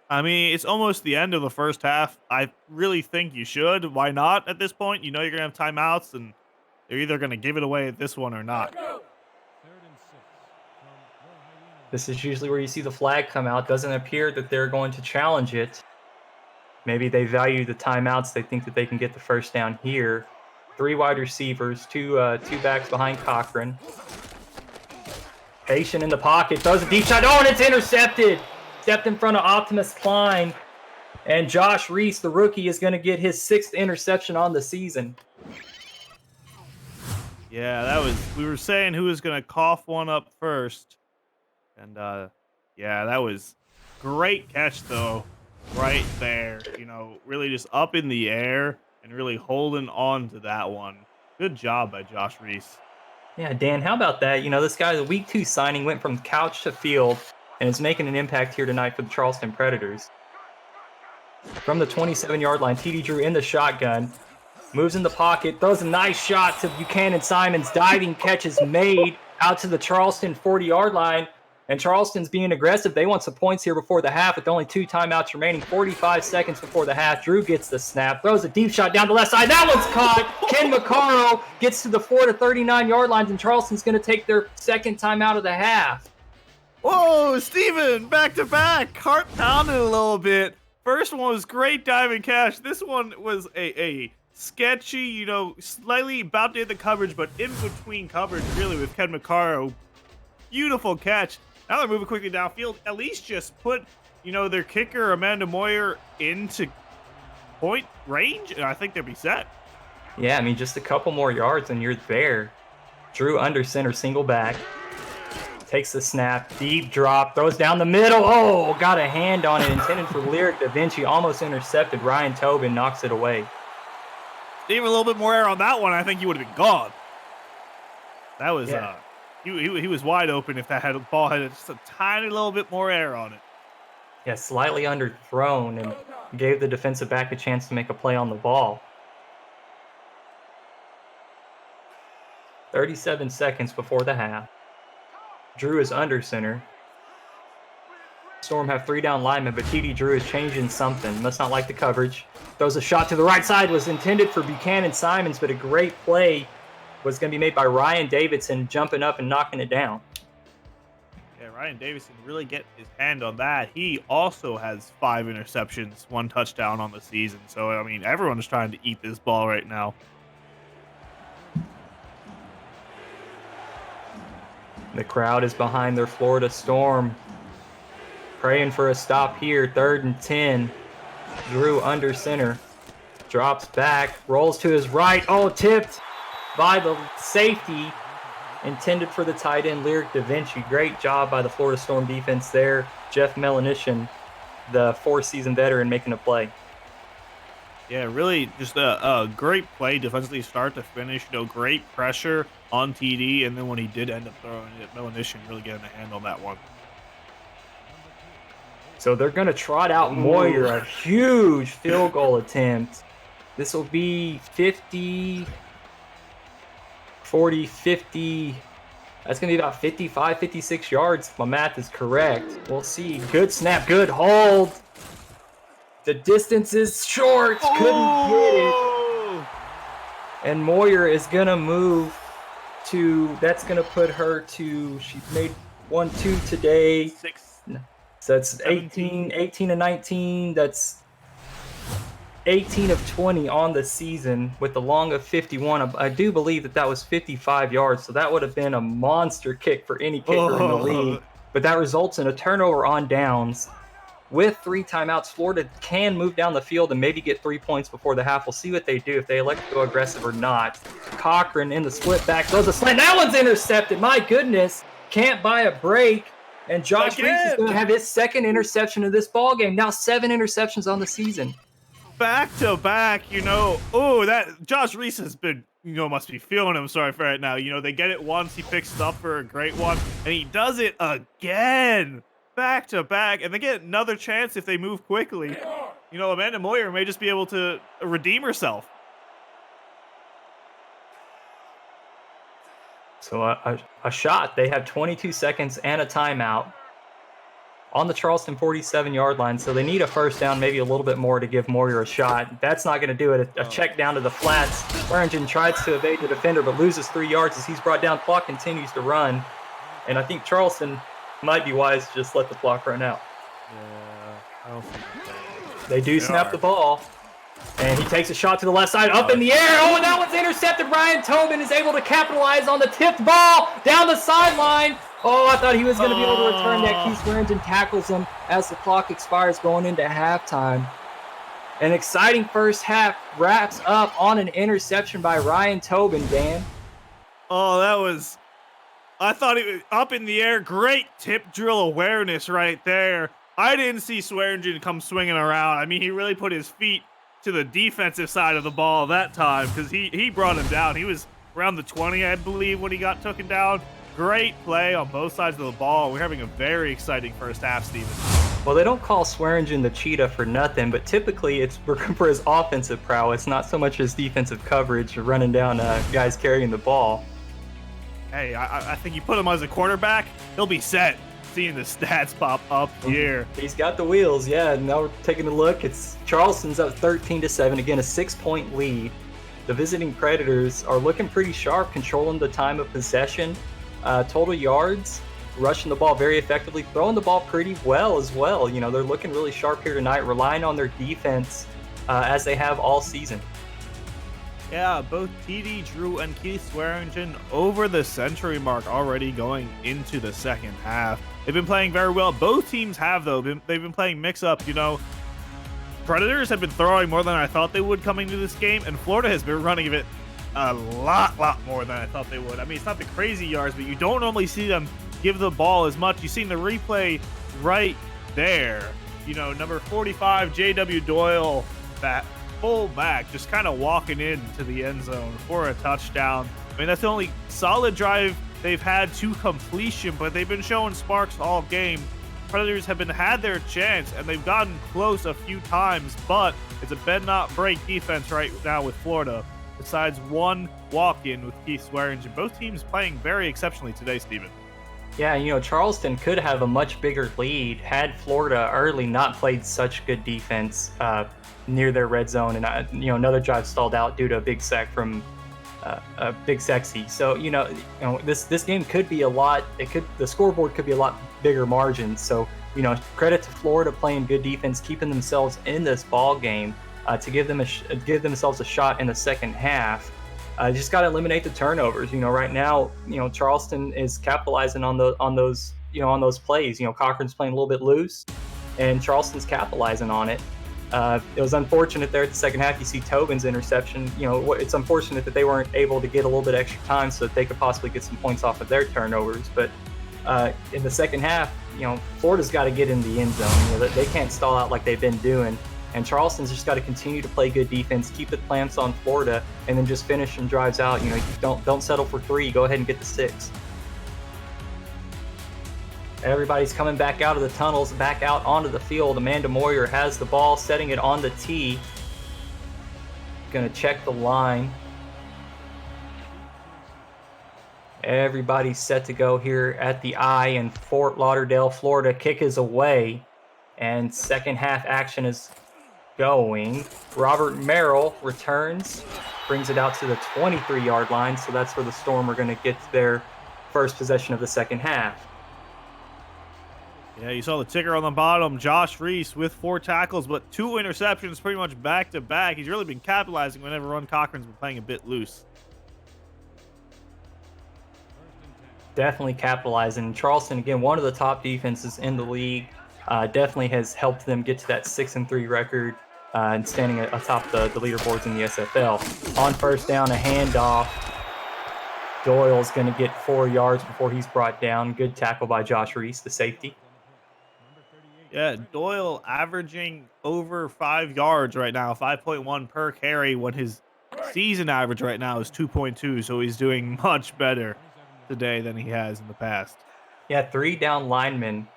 I mean, it's almost the end of the first half. I really think you should. Why not at this point? You know you're going to have timeouts, and they're either going to give it away at this one or not. This is usually where you see the flag come out. Doesn't appear that they're going to challenge it. Maybe they value the timeouts. They think that they can get the first down here. 3 wide receivers, two backs behind Cochran. Patient in the pocket, throws a deep shot. Oh, and it's intercepted. Stepped in front of Optimus Klein. And Josh Reese, the rookie, is going to get his 6th interception on the season. Yeah, we were saying who was going to cough one up first. And, yeah, that was great catch, though, right there. You know, really just up in the air and really holding on to that one. Good job by Josh Reese. Yeah, Dan, how about that? You know, this guy, the week 2 signing, went from couch to field and is making an impact here tonight for the Charleston Predators. From the 27-yard line, TD Drew in the shotgun. Moves in the pocket, throws a nice shot to Buchanan Simons. Diving catch is made out to the Charleston 40-yard line. And Charleston's being aggressive. They want some points here before the half with only 2 timeouts remaining. 45 seconds before the half. Drew gets the snap. Throws a deep shot down the left side. That one's caught. Ken McCarro gets to the 4 to 39-yard lines, and Charleston's going to take their 2nd timeout of the half. Whoa, Steven, back-to-back. Heart pounded a little bit. First one was great diving catch. This one was a sketchy, you know, slightly about to hit the coverage, but in between coverage, really, with Ken McCarro. Beautiful catch. Now they're moving quickly downfield. At least just put, you know, their kicker, Amanda Moyer, into point range, and I think they'll be set. Yeah, I mean, just a couple more yards and you're there. Drew under center, single back. Takes the snap, deep drop, throws down the middle. Oh, got a hand on it, intended for Lyric Da Vinci, almost intercepted. Ryan Tobin knocks it away. Even a little bit more air on that one, I think he would have been gone. That was, yeah. He was wide open if that ball had just a tiny little bit more air on it. Yeah, slightly underthrown and gave the defensive back a chance to make a play on the ball. 37 seconds before the half. Drew is under center. Storm have 3 down linemen, but TD Drew is changing something. Must not like the coverage. Throws a shot to the right side. Was intended for Buchanan Simons, but a great play was going to be made by Ryan Davidson, jumping up and knocking it down. Yeah, Ryan Davidson really get his hand on that. He also has 5 interceptions, 1 touchdown on the season. So, I mean, everyone's trying to eat this ball right now. The crowd is behind their Florida Storm, praying for a stop here. 3rd and 10. Drew under center. Drops back, rolls to his right. Oh, tipped by the safety. Intended for the tight end, Lyric Da Vinci. Great job by the Florida Storm defense there. Jeff Melanishin, the 4-season veteran, making a play. Yeah, really just a great play defensively start to finish. You know, great pressure on TD, and then when he did end up throwing it, Melanishin really getting a hand on that one. So they're going to trot out Moyer, a huge field goal attempt. This will be 50, 40, 50. That's going to be about 55, 56 yards if my math is correct. We'll see. Good snap, good hold. The distance is short. Couldn't hit it. And Moyer is going to move to, that's going to put her to, she's made 1-2 today. 6. So that's 18 and 19. That's 18 of 20 on the season with the long of 51. I do believe that was 55 yards, so that would have been a monster kick for any kicker in the league. But that results in a turnover on downs. With 3 timeouts, Florida can move down the field and maybe get 3 points before the half. We'll see what they do, if they elect to go aggressive or not. Cochran in the split back, throws a slant. That one's intercepted. My goodness. Can't buy a break. And Josh Reese is going to have his 2nd interception of this ball game. Now 7 interceptions on the season. back to back, oh, that Josh Reese has been, must be feeling him sorry for right now. They get it once, he picks it up for a great one, and he does it again, back to back, and they get another chance if they move quickly. Amanda Moyer may just be able to redeem herself. So a shot. They have 22 seconds and a timeout on the Charleston 47-yard line. So they need a first down, maybe a little bit more to give Moyer a shot. That's not going to do it. A check down to the flats. Swearingen tries to evade the defender, but loses 3 yards as he's brought down. Clock continues to run. And I think Charleston might be wise to just let the clock run out. Yeah, I don't think they do snap the ball. And he takes a shot to the left side, up in the air. Oh, and that one's intercepted. Ryan Tobin is able to capitalize on the tipped ball down the sideline. Oh, I thought he was going to be able to return that. Keith Swearingen tackles him as the clock expires going into halftime. An exciting first half wraps up on an interception by Ryan Tobin, Dan. Oh, I thought it was up in the air. Great tip drill awareness right there. I didn't see Swearingen come swinging around. I mean, he really put his feet to the defensive side of the ball that time because he brought him down. He was around the 20, I believe, when he got taken down. Great play on both sides of the ball. We're having a very exciting first half, Steven. Well, they don't call Swearingen the cheetah for nothing, but typically it's for his offensive prowess, not so much his defensive coverage or running down guys carrying the ball. Hey, I think you put him as a quarterback, he'll be set. Seeing the stats pop up here. He's got the wheels, yeah. Now we're taking a look. It's Charleston's up 13-7. Again, a 6-point lead. The visiting Predators are looking pretty sharp, controlling the time of possession, total yards, rushing the ball very effectively, throwing the ball pretty well as well. They're looking really sharp here tonight, relying on their defense as they have all season. Yeah, both TD Drew and Keith Swearingen over the century mark already going into the second half. They've been playing very well. Both teams have, though. They've been playing mix-up, Predators have been throwing more than I thought they would coming to this game, and Florida has been running it a lot more than I thought they would. I mean, it's not the crazy yards, but you don't normally see them give the ball as much. You've seen the replay right there. Number 45, J.W. Doyle, that full back, just kind of walking into the end zone for a touchdown. I mean, that's the only solid drive they've had to completion, but they've been showing sparks all game. Predators have had their chance, and they've gotten close a few times, but it's a bend not break defense right now with Florida. Besides one walk-in with Keith Swearingen, both teams playing very exceptionally today, Steven. Yeah, Charleston could have a much bigger lead had Florida early not played such good defense near their red zone, and another drive stalled out due to a big sack from Big Sexy. So this game could be the scoreboard could be a lot bigger margins. So credit to Florida playing good defense, keeping themselves in this ball game to give themselves a shot in the second half. Just got to eliminate the turnovers. Right now, Charleston is capitalizing on those plays. Cochran's playing a little bit loose, and Charleston's capitalizing on it. It was unfortunate there at the second half. You see Tobin's interception. It's unfortunate that they weren't able to get a little bit extra time so that they could possibly get some points off of their turnovers. But in the second half, Florida's got to get in the end zone. They can't stall out like they've been doing. And Charleston's just got to continue to play good defense, keep the clamps on Florida, and then just finish some drives out. Don't settle for 3. Go ahead and get the 6. Everybody's coming back out of the tunnels, back out onto the field. Amanda Moyer has the ball, setting it on the tee. Going to check the line. Everybody's set to go here at the I in Fort Lauderdale, Florida. Kick is away, and second half action is going. Robert Merrill returns, brings it out to the 23-yard line, so that's where the Storm are going to get their first possession of the second half. Yeah, you saw the ticker on the bottom. Josh Reese with 4 tackles, but 2 interceptions pretty much back-to-back. He's really been capitalizing whenever Ron Cochran's been playing a bit loose. Definitely capitalizing. Charleston, again, one of the top defenses in the league, definitely has helped them get to that 6-3 record and standing atop the leaderboards in the SFL. On first down, a handoff. Doyle's going to get 4 yards before he's brought down. Good tackle by Josh Reese, the safety. Yeah, Doyle averaging over 5 yards right now, 5.1 per carry when his season average right now is 2.2. So he's doing much better today than he has in the past. Yeah, three down linemen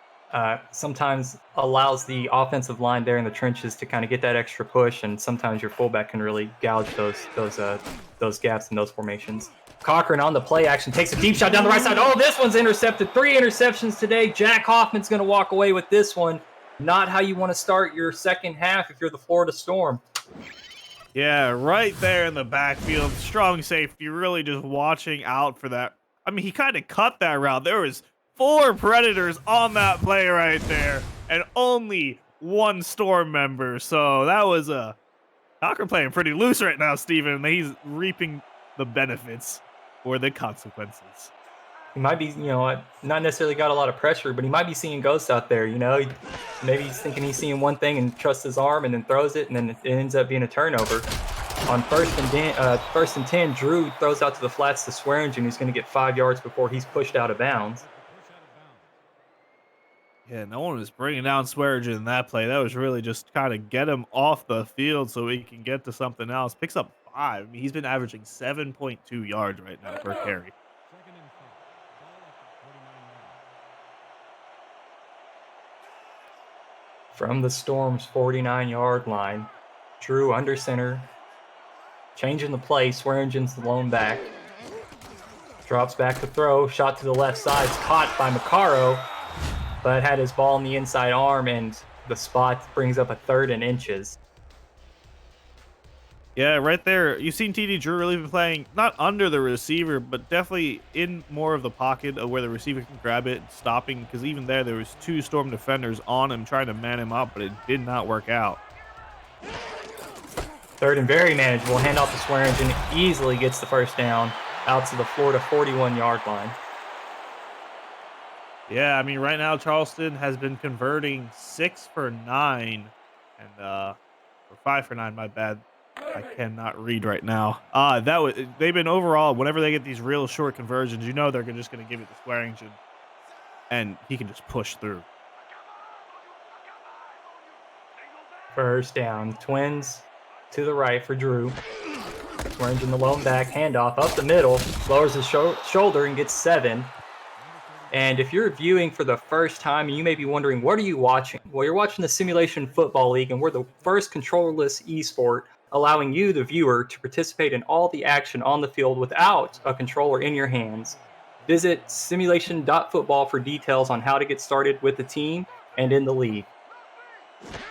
sometimes allows the offensive line there in the trenches to kind of get that extra push, and sometimes your fullback can really gouge those gaps in those formations. Cochran on the play action takes a deep shot down the right side. Oh, this one's intercepted. 3 interceptions today. Jack Hoffman's going to walk away with this one. Not how you want to start your second half if you're the Florida Storm. Yeah, right there in the backfield. Strong safety, really just watching out for that. I mean, he kind of cut that route. There was 4 Predators on that play right there, and only 1 Storm member. So that was a Cochran playing pretty loose right now, Steven. He's reaping the benefits or the consequences. He might be, not necessarily got a lot of pressure, but he might be seeing ghosts out there. Maybe he's thinking he's seeing one thing and trusts his arm and then throws it, and then it ends up being a turnover. On first and 10, Drew throws out to the flats to Swearingen, who's going to get 5 yards before he's pushed out of bounds. Yeah, no one was bringing down Swearingen in that play. That was really just kind of get him off the field so he can get to something else. Picks up 5. I mean, he's been averaging 7.2 yards right now per carry. From the Storm's 49-yard line, Drew under center, changing the play. Swearingen's the lone back. Drops back to throw, shot to the left side, caught by Maccaro, but had his ball in the inside arm, and the spot brings up a 3rd and inches. Yeah, right there. You've seen TD Drew really been playing not under the receiver, but definitely in more of the pocket of where the receiver can grab it, stopping, because even there was 2 Storm defenders on him trying to man him up, but it did not work out. 3rd and very manageable. Handoff to Swearingen, easily gets the first down out to the Florida 41-yard line. Yeah, I mean, right now Charleston has been converting 6 for 9, and or 5 for 9. My bad. I cannot read right now. They've been overall, whenever they get these real short conversions, they're just going to give it to Swearingen, and he can just push through. First down. Twins to the right for Drew. Swearingen the lone back, handoff up the middle, lowers his shoulder and gets 7. And if you're viewing for the first time, you may be wondering, what are you watching? Well, you're watching the Simulation Football League, and we're the first controllerless esport, allowing you, the viewer, to participate in all the action on the field without a controller in your hands. Visit simulation.football for details on how to get started with the team and in the league.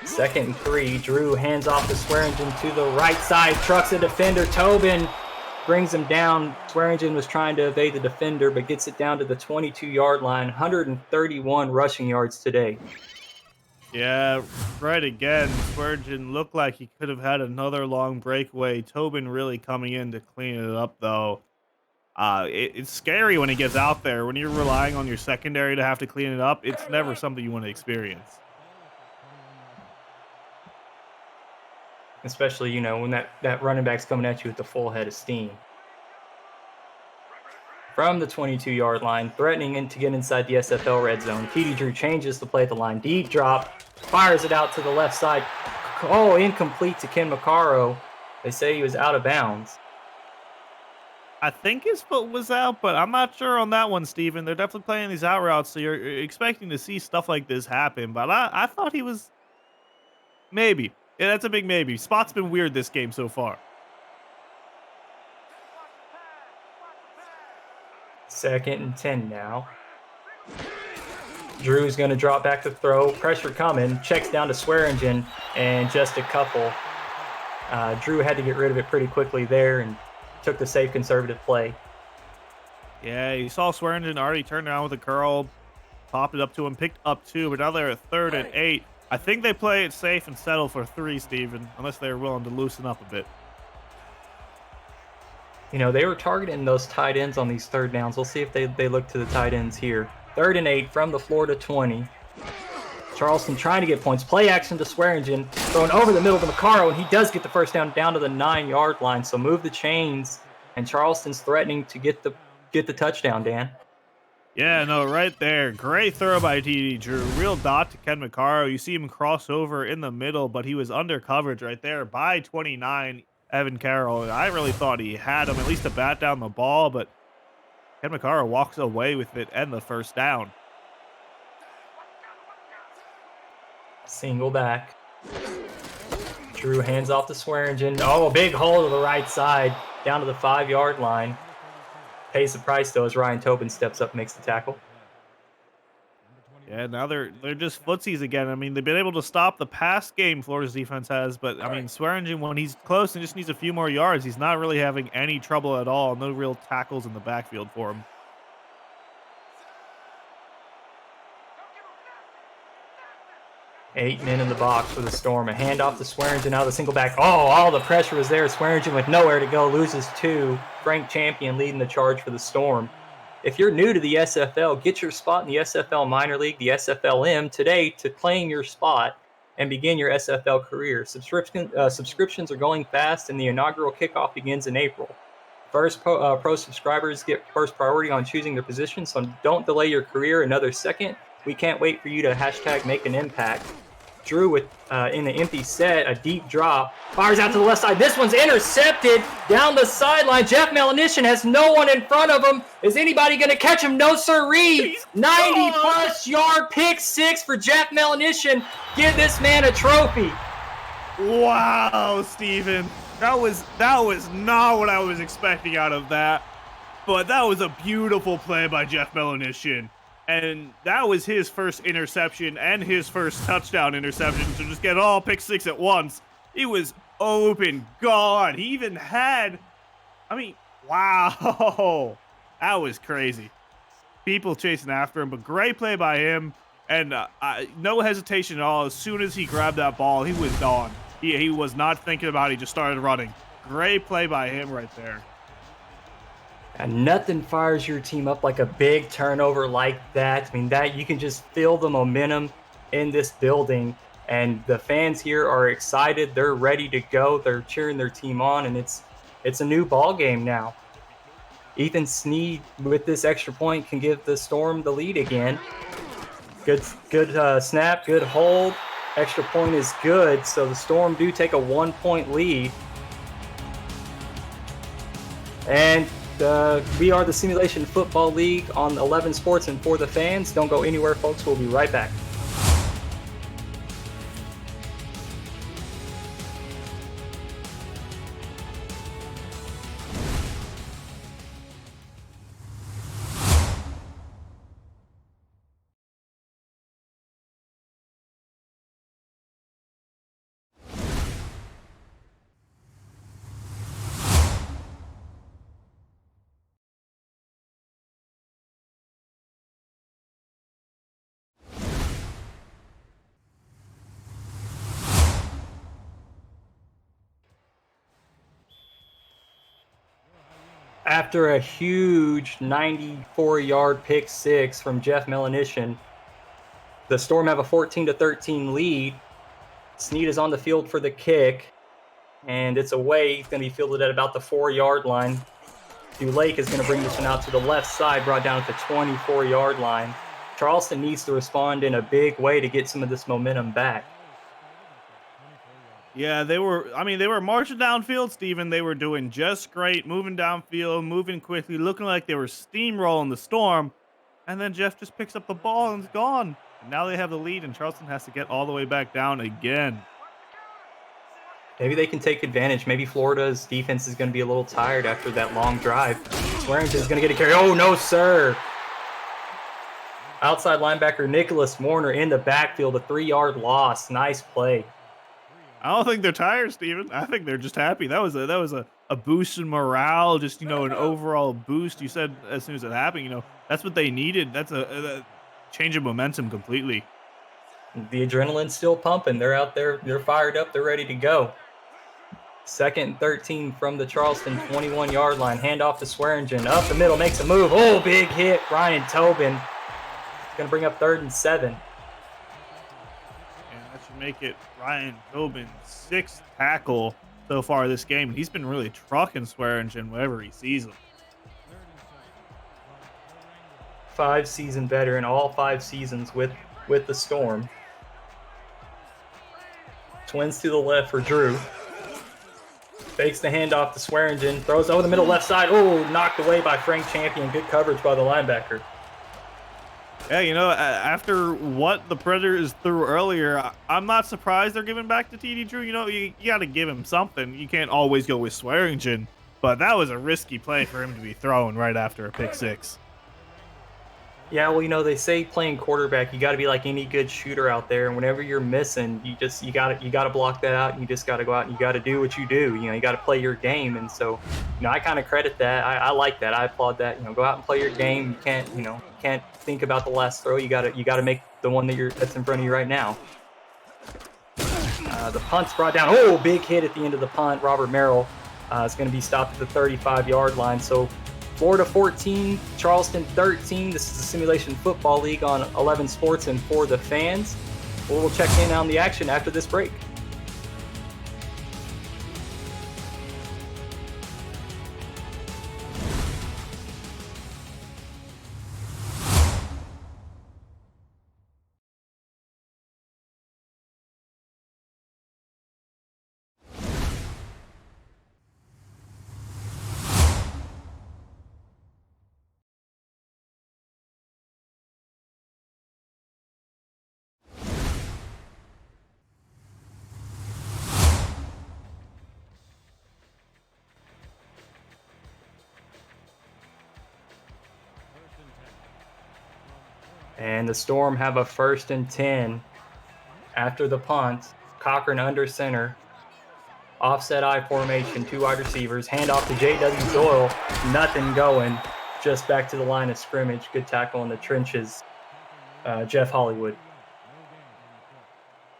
2nd and 3, Drew hands off to Swearingen to the right side, trucks a defender. Tobin brings him down. Swearingen was trying to evade the defender, but gets it down to the 22-yard line. 131 rushing yards today. Yeah, right again. Swearingen looked like he could have had another long breakaway. Tobin really coming in to clean it up, though. It's scary when he gets out there. When you're relying on your secondary to have to clean it up, it's never something you want to experience. Especially, when that running back's coming at you with the full head of steam. From the 22-yard line, threatening to get inside the SFL red zone, TD Drew changes the play at the line. Deep drop, fires it out to the left side. Oh, incomplete to Ken Maccaro. They say he was out of bounds. I think his foot was out, but I'm not sure on that one, Steven. They're definitely playing these out routes, so you're expecting to see stuff like this happen. But I thought he was... Maybe. Yeah, that's a big maybe. Spot's been weird this game so far. 2nd and 10 now. Drew's going to drop back to throw. Pressure coming. Checks down to Swearingen, and just a couple. Drew had to get rid of it pretty quickly there and took the safe conservative play. Yeah, you saw Swearingen already turned around with a curl, popped it up to him, picked up 2, but now they're at 3rd and 8. I think they play it safe and settle for 3, Steven, unless they're willing to loosen up a bit. They were targeting those tight ends on these 3rd downs. We'll see if they look to the tight ends here. 3rd and 8 from the Florida 20. Charleston trying to get points. Play action to Swearingen, thrown over the middle to Maccaro, and he does get the first down to the 9-yard line. So move the chains, and Charleston's threatening to get the touchdown, Dan. Yeah, no, right there. Great throw by TD Drew. Real dot to Ken McCarro. You see him cross over in the middle, but he was under coverage right there by 29, Evan Carroll. I really thought he had him at least to bat down the ball, but Ken McCarro walks away with it and the first down. Single back. Drew hands off to Swearingen. Oh, a big hole to the right side, down to the 5-yard line. Pays the price, though, as Ryan Tobin steps up and makes the tackle. Yeah, now they're just footsies again. I mean, they've been able to stop the pass game Florida's defense has, but I mean, Swearingen, when he's close and just needs a few more yards, he's not really having any trouble at all. No real tackles in the backfield for him. Eight men in the box for the Storm. A handoff to Swearingen, now the single back. Oh, all the pressure was there. Swearingen with nowhere to go, loses 2. Frank Champion leading the charge for the Storm. If you're new to the SFL, get your spot in the SFL Minor League, the SFLM, today to claim your spot and begin your SFL career. Subscriptions are going fast, and the inaugural kickoff begins in April. First pro subscribers get first priority on choosing their position, so don't delay your career another second. We can't wait for you to hashtag make an impact. Drew with in the empty set, a deep drop, fires out to the left side. This one's intercepted down the sideline. Jeff Melanishin has no one in front of him. Is anybody going to catch him? No sirree. 90-plus yard pick 6 for Jeff Melanishin. Give this man a trophy. Wow, Steven. That was not what I was expecting out of that. But that was a beautiful play by Jeff Melanishin. And that was his first interception and his first touchdown interception to just get all pick 6 at once. He was open, gone. He even had, I mean, wow. That was crazy. People chasing after him, but great play by him. And no hesitation at all. As soon as he grabbed that ball, he was gone. He was not thinking about it. He just started running. Great play by him right there. And nothing fires your team up like a big turnover like that. I mean, that you can just feel the momentum in this building, and the fans here are excited. They're ready to go. They're cheering their team on, and it's a new ball game now. Ethan Sneed with this extra point can give the Storm the lead again. Good snap, good hold. Extra point is good, so the Storm do take a 1-point lead. And we are the Simulation Football League on 11 Sports and for the fans. Don't go anywhere, folks. We'll be right back. After a huge 94-yard pick 6 from Jeff Melanishin, the Storm have a 14-13 lead. Sneed is on the field for the kick, and it's away. He's going to be fielded at about the 4-yard line. Lake is going to bring this one out to the left side, brought down at the 24-yard line. Charleston needs to respond in a big way to get some of this momentum back. Yeah, they were marching downfield, Steven. They were doing just great, moving downfield, moving quickly, looking like they were steamrolling the Storm. And then Jeff just picks up the ball and is gone. And now they have the lead, and Charleston has to get all the way back down again. Maybe they can take advantage. Maybe Florida's defense is going to be a little tired after that long drive. Swearingen is going to get a carry. Oh, no, sir. Outside linebacker Nicholas Warner in the backfield, a 3-yard loss. Nice play. I don't think they're tired, Steven. I think they're just happy. That was a boost in morale, just, an overall boost. You said as soon as it happened, that's what they needed. That's a change of momentum completely. The adrenaline's still pumping. They're out there. They're fired up. They're ready to go. 2nd and 13 from the Charleston 21-yard line. Handoff to Swearingen. Up the middle, makes a move. Oh, big hit. Ryan Tobin. It's going to bring up 3rd and 7. Make it Ryan Tobin's 6th tackle so far this game. He's been really trucking Swearingen wherever he sees him. 5-season veteran, all 5 seasons with the Storm. Twins to the left for Drew. Fakes the handoff to Swearingen, throws over the middle left side. Oh, knocked away by Frank Champion. Good coverage by the linebacker. Yeah, you know, after what the Predators threw earlier, I'm not surprised they're giving back to TD Drew. You know, you got to give him something. You can't always go with Swearingen, but that was a risky play for him to be thrown right after a pick six. Yeah, well, you know, they say playing quarterback, you got to be like any good shooter out there, and whenever you're missing, you got to block that out. And you just got to go out and you got to do what you do. You know, you got to play your game, and so, you know, I kind of credit that. I like that. I applaud that. You know, go out and play your game. You can't think about the last throw. You got to make the one that's in front of you right now. The punt's brought down. Oh, big hit at the end of the punt. Robert Merrill is going to be stopped at the 35-yard line. So Florida 14, Charleston 13. This is the Simulation Football League on 11 Sports and for the fans. We'll check in on the action after this break. And the Storm have a 1st and 10 after the punt. Cochran under center. Offset I formation, 2 wide receivers. Handoff to J.W. Doyle. Nothing going. Just back to the line of scrimmage. Good tackle in the trenches. Jeff Hollywood.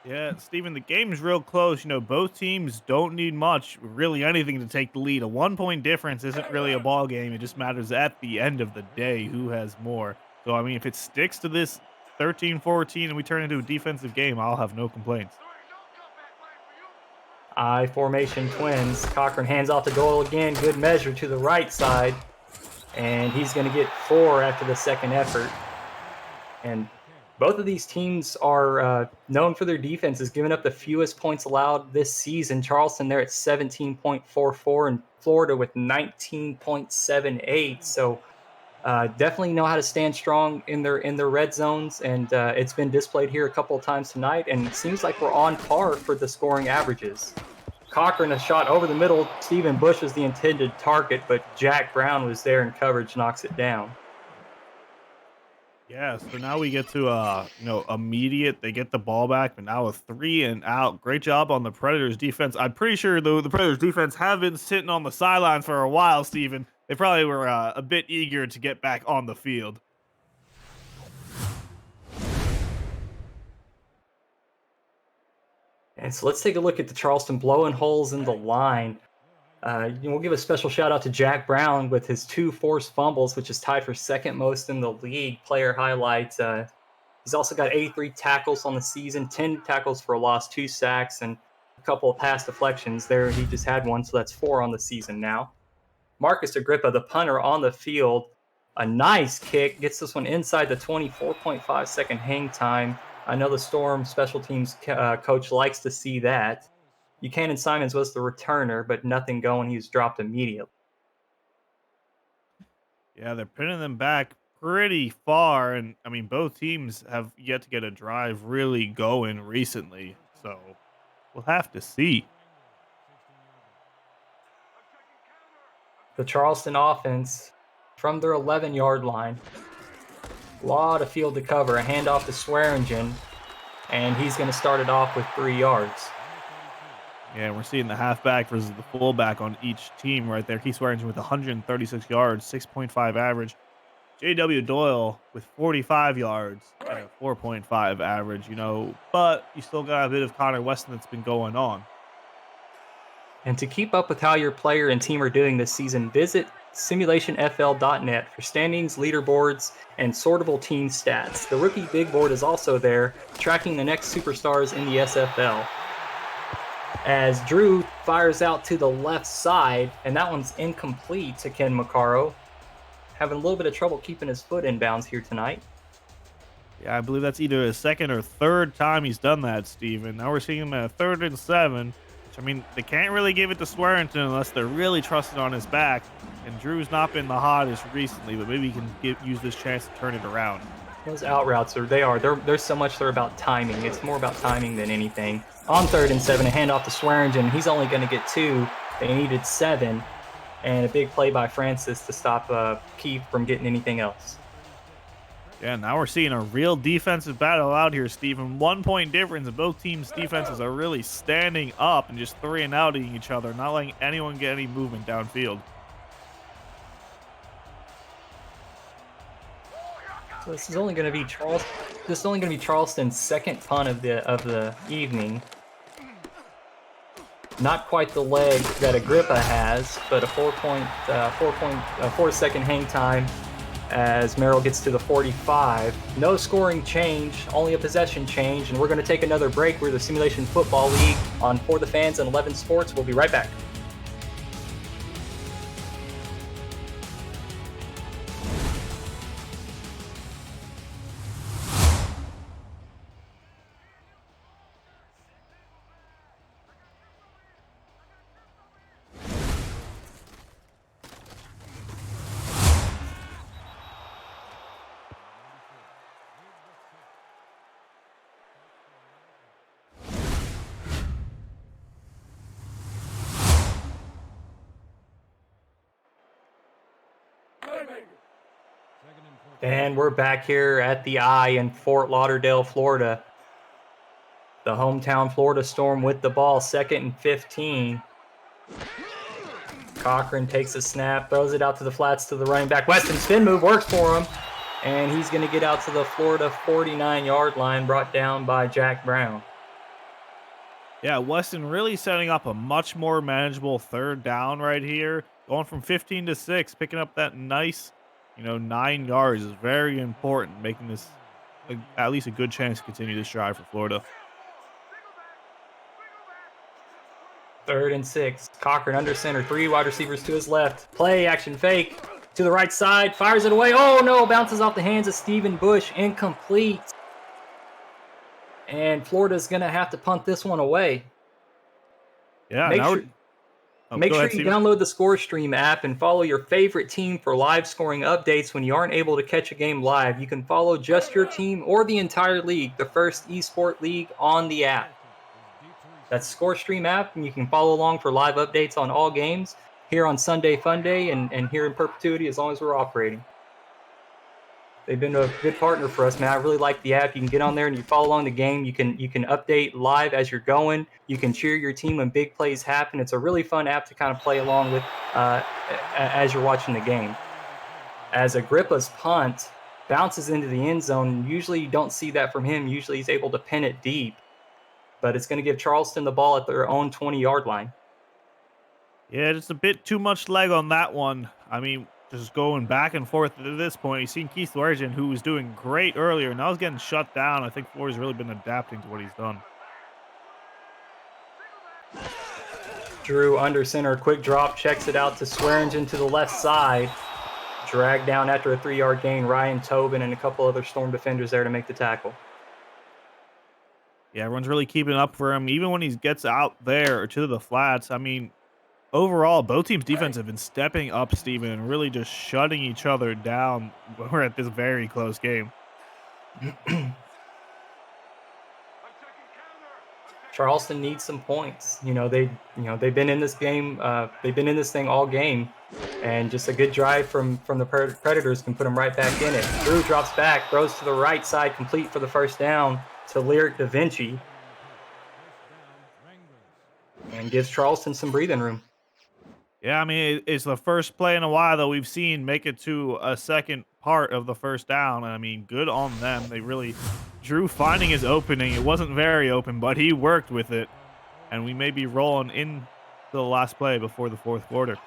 Yeah, Steven, the game's real close. You know, both teams don't need much, really anything to take the lead. A 1-point difference isn't really a ball game. It just matters at the end of the day who has more. So, I mean, if it sticks to this 13-14 and we turn into a defensive game, I'll have no complaints. I formation Twins. Cochran hands off to Doyle again. Good measure to the right side. And he's going to get 4 after the second effort. And both of these teams are known for their defenses, giving up the fewest points allowed this season. Charleston, they're at 17.44, and Florida with 19.78. So definitely know how to stand strong in their red zones, and it's been displayed here a couple of times tonight, and it seems like we're on par for the scoring averages. Cochran, a shot over the middle. Stephen Bush was the intended target, but Jack Brown was there in coverage, knocks it down. Yeah, so now we get to, immediate. They get the ball back, but now a 3 and out. Great job on the Predators defense. I'm pretty sure the Predators defense have been sitting on the sidelines for a while, Steven. They probably were a bit eager to get back on the field. And so let's take a look at the Charleston blowing holes in the line. We'll give a special shout out to Jack Brown with his 2 forced fumbles, which is tied for second most in the league. Player highlights. He's also got 83 tackles on the season, 10 tackles for a loss, 2 sacks, and a couple of pass deflections there. He just had 1, so that's 4 on the season now. Marcus Agrippa, the punter, on the field. A nice kick. Gets this one inside the 24.5 second hang time. I know the Storm special teams coach likes to see that. Buchanan Simons was the returner, but nothing going. He was dropped immediately. Yeah, they're pinning them back pretty far, and I mean, both teams have yet to get a drive really going recently, so we'll have to see. The Charleston offense from their 11-yard line. A lot of field to cover. A handoff to Swearingen, and he's going to start it off with 3 yards. Yeah, we're seeing the halfback versus the fullback on each team right there. Keith Swearingen with 136 yards, 6.5 average. J.W. Doyle with 45 yards and a 4.5 average, but you still got a bit of Connor Weston that's been going on. And to keep up with how your player and team are doing this season, visit simulationfl.net for standings, leaderboards, and sortable team stats. The Rookie Big Board is also there, tracking the next superstars in the SFL. As Drew fires out to the left side, and that one's incomplete to Ken Maccaro. having a little bit of trouble keeping his foot in bounds here tonight. Yeah, I believe that's either his second or third time he's done that, Steven. Now we're seeing him at 3rd and 7, which, I mean, they can't really give it to Swearington unless they're really trusting on his back. And Drew's not been the hottest recently, but maybe he can use this chance to turn it around. Those out routes there's so much they're about timing. It's more about timing than anything. On 3rd and 7, a handoff to Swearingen. He's only going to get 2. They needed 7, and a big play by Francis to stop Keith from getting anything else. Yeah, now we're seeing a real defensive battle out here, Steven. 1 point difference, and both teams' defenses are really standing up and just 3-and-outing each other, not letting anyone get any movement downfield. So this is only going to be Charleston's second punt of the evening. Not quite the leg that Agrippa has, but a 4-second hang time as Merrill gets to the 45. No scoring change, only a possession change, and we're going to take another break. We're the Simulation Football League on For the Fans and 11 Sports. We'll be right back. And we're back here at the I in Fort Lauderdale, Florida. The hometown Florida Storm with the ball, 2nd and 15. Cochran takes a snap, throws it out to the flats to the running back. Weston spin move works for him, and he's going to get out to the Florida 49-yard line, brought down by Jack Brown. Yeah, Weston really setting up a much more manageable 3rd down right here. Going from 15 to 6, picking up that nice, 9 yards is very important, making this at least a good chance to continue this drive for Florida. 3rd and 6. Cochran under center, 3 wide receivers to his left. Play, action fake to the right side, fires it away. Oh no, bounces off the hands of Stephen Bush, incomplete. And Florida's going to have to punt this one away. Yeah, Make sure you download the ScoreStream app and follow your favorite team for live scoring updates when you aren't able to catch a game live. You can follow just your team or the entire league, the first eSport league, on the app. That's ScoreStream app, and you can follow along for live updates on all games here on Sunday Funday and here in perpetuity as long as we're operating. They've been a good partner for us, man. I really like the app. You can get on there and you follow along the game. You can update live as you're going. You can cheer your team when big plays happen. It's a really fun app to kind of play along with as you're watching the game. As Agrippa's punt bounces into the end zone, usually you don't see that from him. Usually he's able to pin it deep. But it's going to give Charleston the ball at their own 20-yard line. Yeah, just a bit too much leg on that one. I mean, just going back and forth at this point. You've seen Keith Swearingen, who was doing great earlier. Now he's getting shut down. I think Florida's really been adapting to what he's done. Drew under center, quick drop, checks it out to Swearingen to the left side. Dragged down after a 3-yard gain. Ryan Tobin and a couple other Storm defenders there to make the tackle. Yeah, everyone's really keeping up for him, even when he gets out there to the flats. I mean, overall, both teams' defense have been stepping up, Steven, and really just shutting each other down. We're at this very close game. Charleston needs some points. They've been in this game. They've been in this thing all game, and just a good drive from the Predators can put them right back in it. Drew drops back, throws to the right side, complete for the first down to Lyric Da Vinci, and gives Charleston some breathing room. Yeah, I mean, it's the first play in a while that we've seen make it to a second part of the first down. I mean, good on them. They really, Drew finding his opening. It wasn't very open, but he worked with it. And we may be rolling into the last play before the fourth quarter.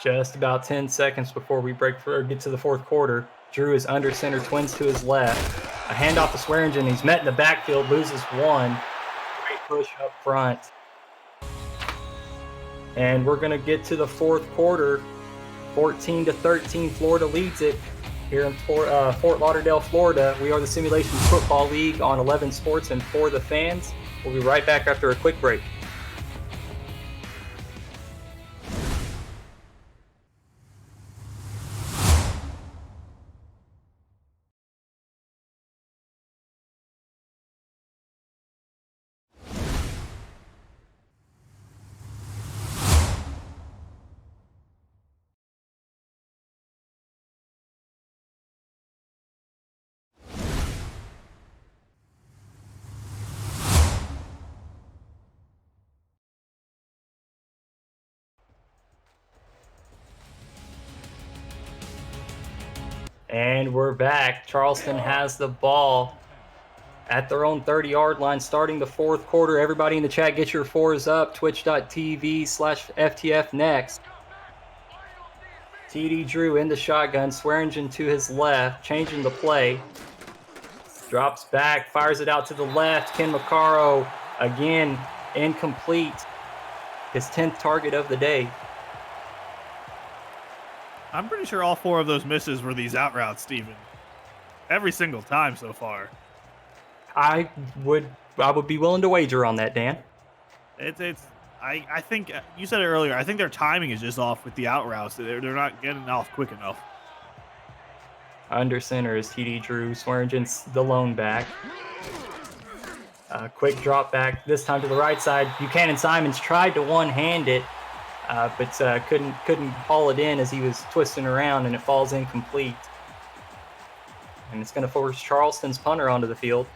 Just about 10 seconds before we get to the fourth quarter. Drew is under center, twins to his left. A handoff to Swearingen. He's met in the backfield, loses one. Great push up front. And we're going to get to the fourth quarter. 14-13, Florida leads it here in Fort Lauderdale, Florida. We are the Simulations Football League on 11 Sports and for the fans. We'll be right back after a quick break. And we're back. Charleston has the ball at their own 30-yard line starting the fourth quarter. Everybody in the chat, get your fours up. Twitch.tv/FTF next. TD Drew in the shotgun. Swearingen to his left, changing the play. Drops back, fires it out to the left. Ken McCarro, again, incomplete. His 10th target of the day. I'm pretty sure all 4 of those misses were these out routes, Steven. Every single time so far. I would be willing to wager on that, Dan. I think you said it earlier. I think their timing is just off with the out routes. They're not getting off quick enough. Under center is TD Drew. Swearingen's the lone back. Quick drop back, this time to the right side. Buchanan Simons tried to one-hand it, but couldn't haul it in as he was twisting around, and it falls incomplete. And it's going to force Charleston's punter onto the field.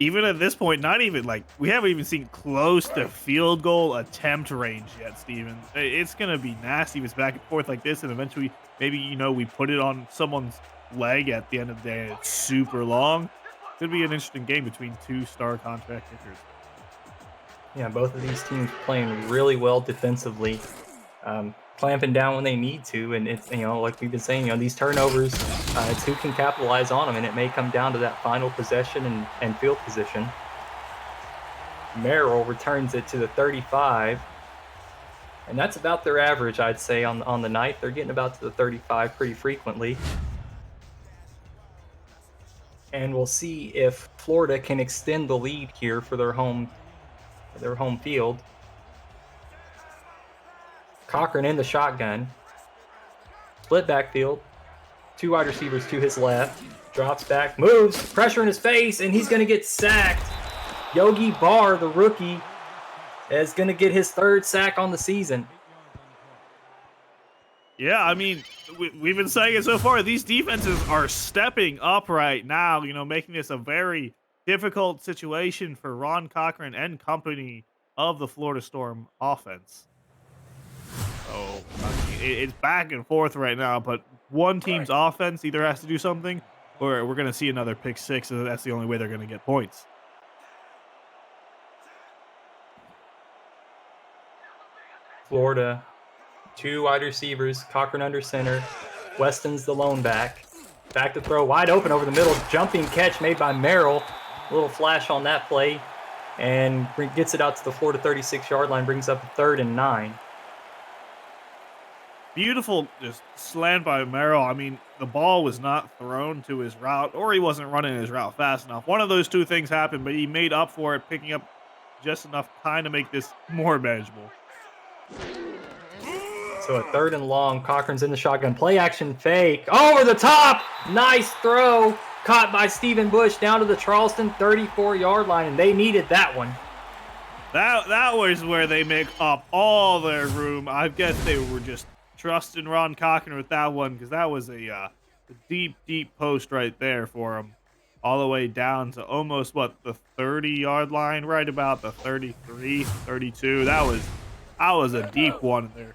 Even at this point, not even like we haven't even seen close to field goal attempt range yet, Steven. It's going to be nasty if it's back and forth like this, and eventually maybe, we put it on someone's leg at the end of the day and it's super long. Could be an interesting game between 2 star contract kickers. Yeah, both of these teams playing really well defensively, clamping down when they need to, and it's, like we've been saying, these turnovers, it's who can capitalize on them, and it may come down to that final possession and field position. Merrill returns it to the 35, and that's about their average, I'd say, on the night. They're getting about to the 35 pretty frequently. And we'll see if Florida can extend the lead here for their home field. Cochran in the shotgun. Split backfield. 2 wide receivers to his left. Drops back, moves, pressure in his face, and he's going to get sacked. Yogi Barr, the rookie, is going to get his 3rd sack on the season. Yeah, I mean, we've been saying it so far. These defenses are stepping up right now, making this a very difficult situation for Ron Cochran and company of the Florida Storm offense. So, it's back and forth right now, but one team's offense either has to do something or we're going to see another pick 6, and that's the only way they're going to get points. Florida, 2 wide receivers, Cochran under center. Weston's the lone back. Back to throw, wide open over the middle. Jumping catch made by Merrill. A little flash on that play, and gets it out to the Florida 36-yard line, brings up a 3rd and 9. Beautiful just slant by Merrill. I mean, the ball was not thrown to his route, or he wasn't running his route fast enough. One of those 2 things happened, but he made up for it, picking up just enough time to make this more manageable. So a 3rd and long. Cochran's in the shotgun. Play action fake. Over the top. Nice throw. Caught by Stephen Bush down to the Charleston 34-yard line, and they needed that one. That was where they make up all their room. I guess they were just trusting Ron Cochran with that one, because that was a deep post right there for him. All the way down to almost, the 30-yard line, right about the 33, 32. That was a deep one there.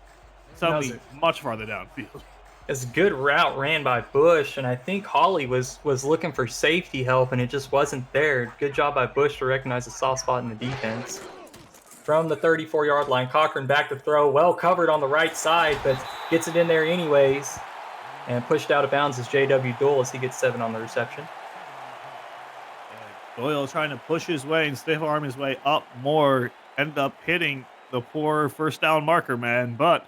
Something much farther downfield. It's a good route ran by Bush, and I think Hawley was looking for safety help, and it just wasn't there. Good job by Bush to recognize the soft spot in the defense. From the 34-yard line, Cochran back to throw, well covered on the right side, but gets it in there anyways, and pushed out of bounds is J.W. Doyle as he gets 7 on the reception. Doyle trying to push his way and stiff arm his way up more, ended up hitting the poor 1st down marker man, but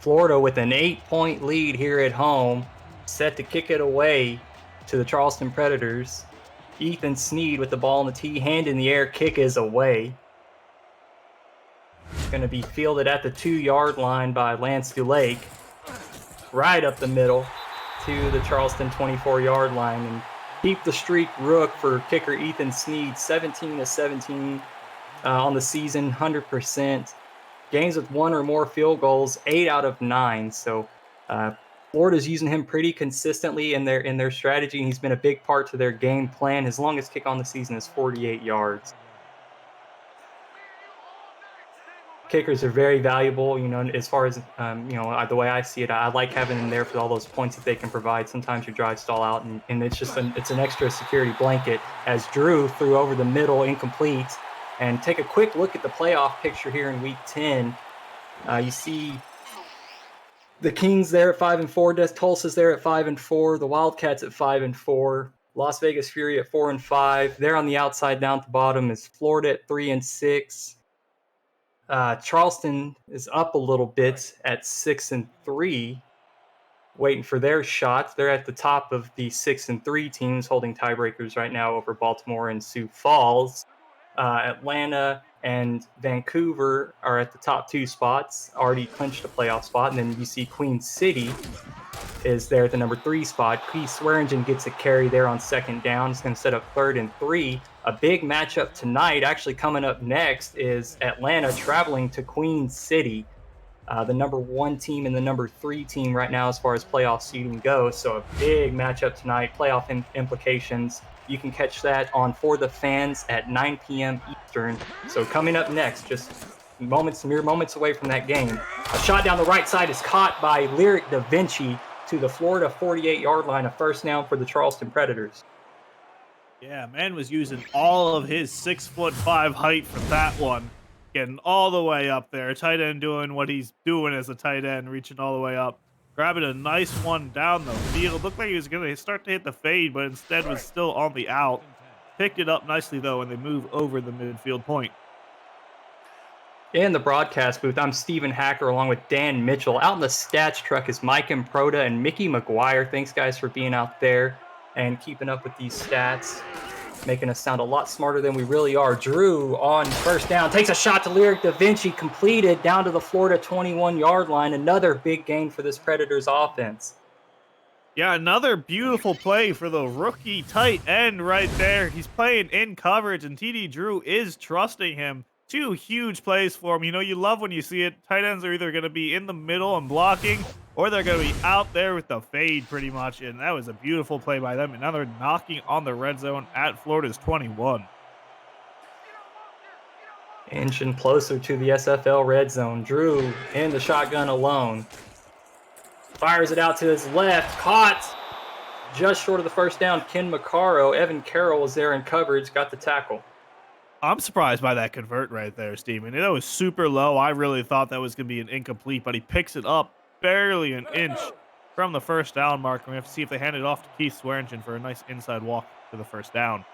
Florida with an 8-point lead here at home, set to kick it away to the Charleston Predators. Ethan Sneed with the ball in the tee, hand in the air, kick is away. It's going to be fielded at the 2-yard line by Lance DeLake, right up the middle to the Charleston 24-yard line, and keep the streak rook for kicker Ethan Sneed, 17-17 on the season, 100%. Games with 1 or more field goals, 8 out of 9. So Florida's using him pretty consistently in their strategy, and he's been a big part to their game plan. His longest kick on the season is 48 yards. Kickers are very valuable, as far as, the way I see it. I like having them there for all those points that they can provide. Sometimes your drives stall out, and it's just it's an extra security blanket, as Drew threw over the middle, incomplete. And take a quick look at the playoff picture here in Week 10. You see the Kings there at 5-4, Tulsa's there at 5-4, the Wildcats at 5-4, Las Vegas Fury at 4-5. There on the outside down at the bottom is Florida at 3-6. Charleston is up a little bit at 6-3, waiting for their shot. They're at the top of the 6-3 teams, holding tiebreakers right now over Baltimore and Sioux Falls. Atlanta and Vancouver are at the top 2 spots, already clinched a playoff spot. And then you see Queen City is there at the number 3 spot. Keith Swearingen gets a carry there on second down. It's going to set up 3rd and 3. A big matchup tonight, actually coming up next, is Atlanta traveling to Queen City, the number 1 team and the number 3 team right now as far as playoff seeding goes. So a big matchup tonight, playoff implications. You can catch that on For the Fans at 9 p.m. Eastern. So coming up next, just mere moments away from that game. A shot down the right side is caught by Lyric Da Vinci to the Florida 48-yard line, a first down for the Charleston Predators. Yeah, man was using all of his 6'5" height for that one. Getting all the way up there. Tight end doing what he's doing as a tight end, reaching all the way up. Grabbing a nice one down the field. Looked like he was going to start to hit the fade, but instead was still on the out. Picked it up nicely, though, and they move over the midfield point. In the broadcast booth, I'm Stephen Hacker along with Dan Mitchell. Out in the stats truck is Mike Improda and Mickey McGuire. Thanks, guys, for being out there and keeping up with these stats, making us sound a lot smarter than we really are. Drew on first down takes a shot to Lyric Da Vinci, completed down to the Florida 21-yard line. Another big gain for this Predators offense. Yeah, another beautiful play for the rookie tight end right there. He's playing in coverage, and TD Drew is trusting him. 2 huge plays for him. You love when you see it. Tight ends are either going to be in the middle and blocking, or they're going to be out there with the fade pretty much. And that was a beautiful play by them. And now they're knocking on the red zone at Florida's 21. Inching closer to the SFL red zone. Drew in the shotgun alone. Fires it out to his left. Caught just short of the first down. Ken McCarro. Evan Carroll was there in coverage. Got the tackle. I'm surprised by that convert right there, Steven. That was super low. I really thought that was going to be an incomplete, but he picks it up barely an inch from the first down mark. And we have to see if they hand it off to Keith Swearingen for a nice inside walk to the first down.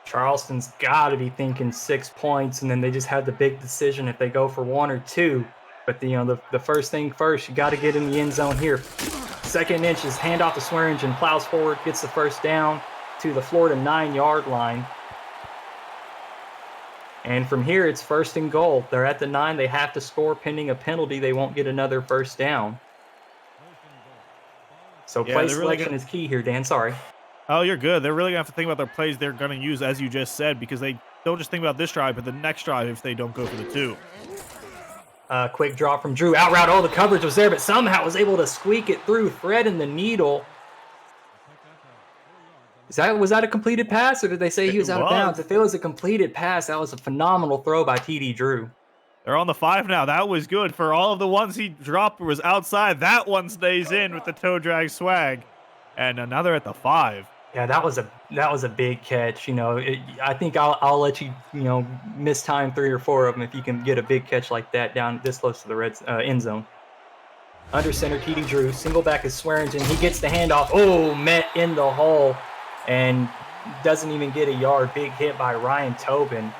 Charleston's got to be thinking 6 points, and then they just have the big decision if they go for 1 or 2. But the first thing first, you got to get in the end zone here. Second inch is hand off to Swearingen, plows forward, gets the first down to the Florida 9-yard line. And from here, it's 1st and goal. They're at the 9. They have to score. Pending a penalty, they won't get another first down. So play selection is key here, Dan. Sorry. Oh, you're good. They're really going to have to think about their plays they're going to use, as you just said, because they don't just think about this drive, but the next drive if they don't go for the 2. Quick drop from Drew. Out route. Oh, the coverage was there, but somehow was able to squeak it through, threading the needle. Was that a completed pass, or did they say he was out of bounds? If it was a completed pass, that was a phenomenal throw by TD Drew. They're on the 5 now. That was good. For all of the ones he dropped was outside. That one stays in with the toe drag swag. And another at the 5. Yeah, that was a big catch. I think I'll let you miss time 3 or 4 of them if you can get a big catch like that down this close to the end zone. Under center, TD Drew. Single back is Swearingen. He gets the handoff. Oh, met in the hole. And doesn't even get a yard. Big hit by Ryan Tobin.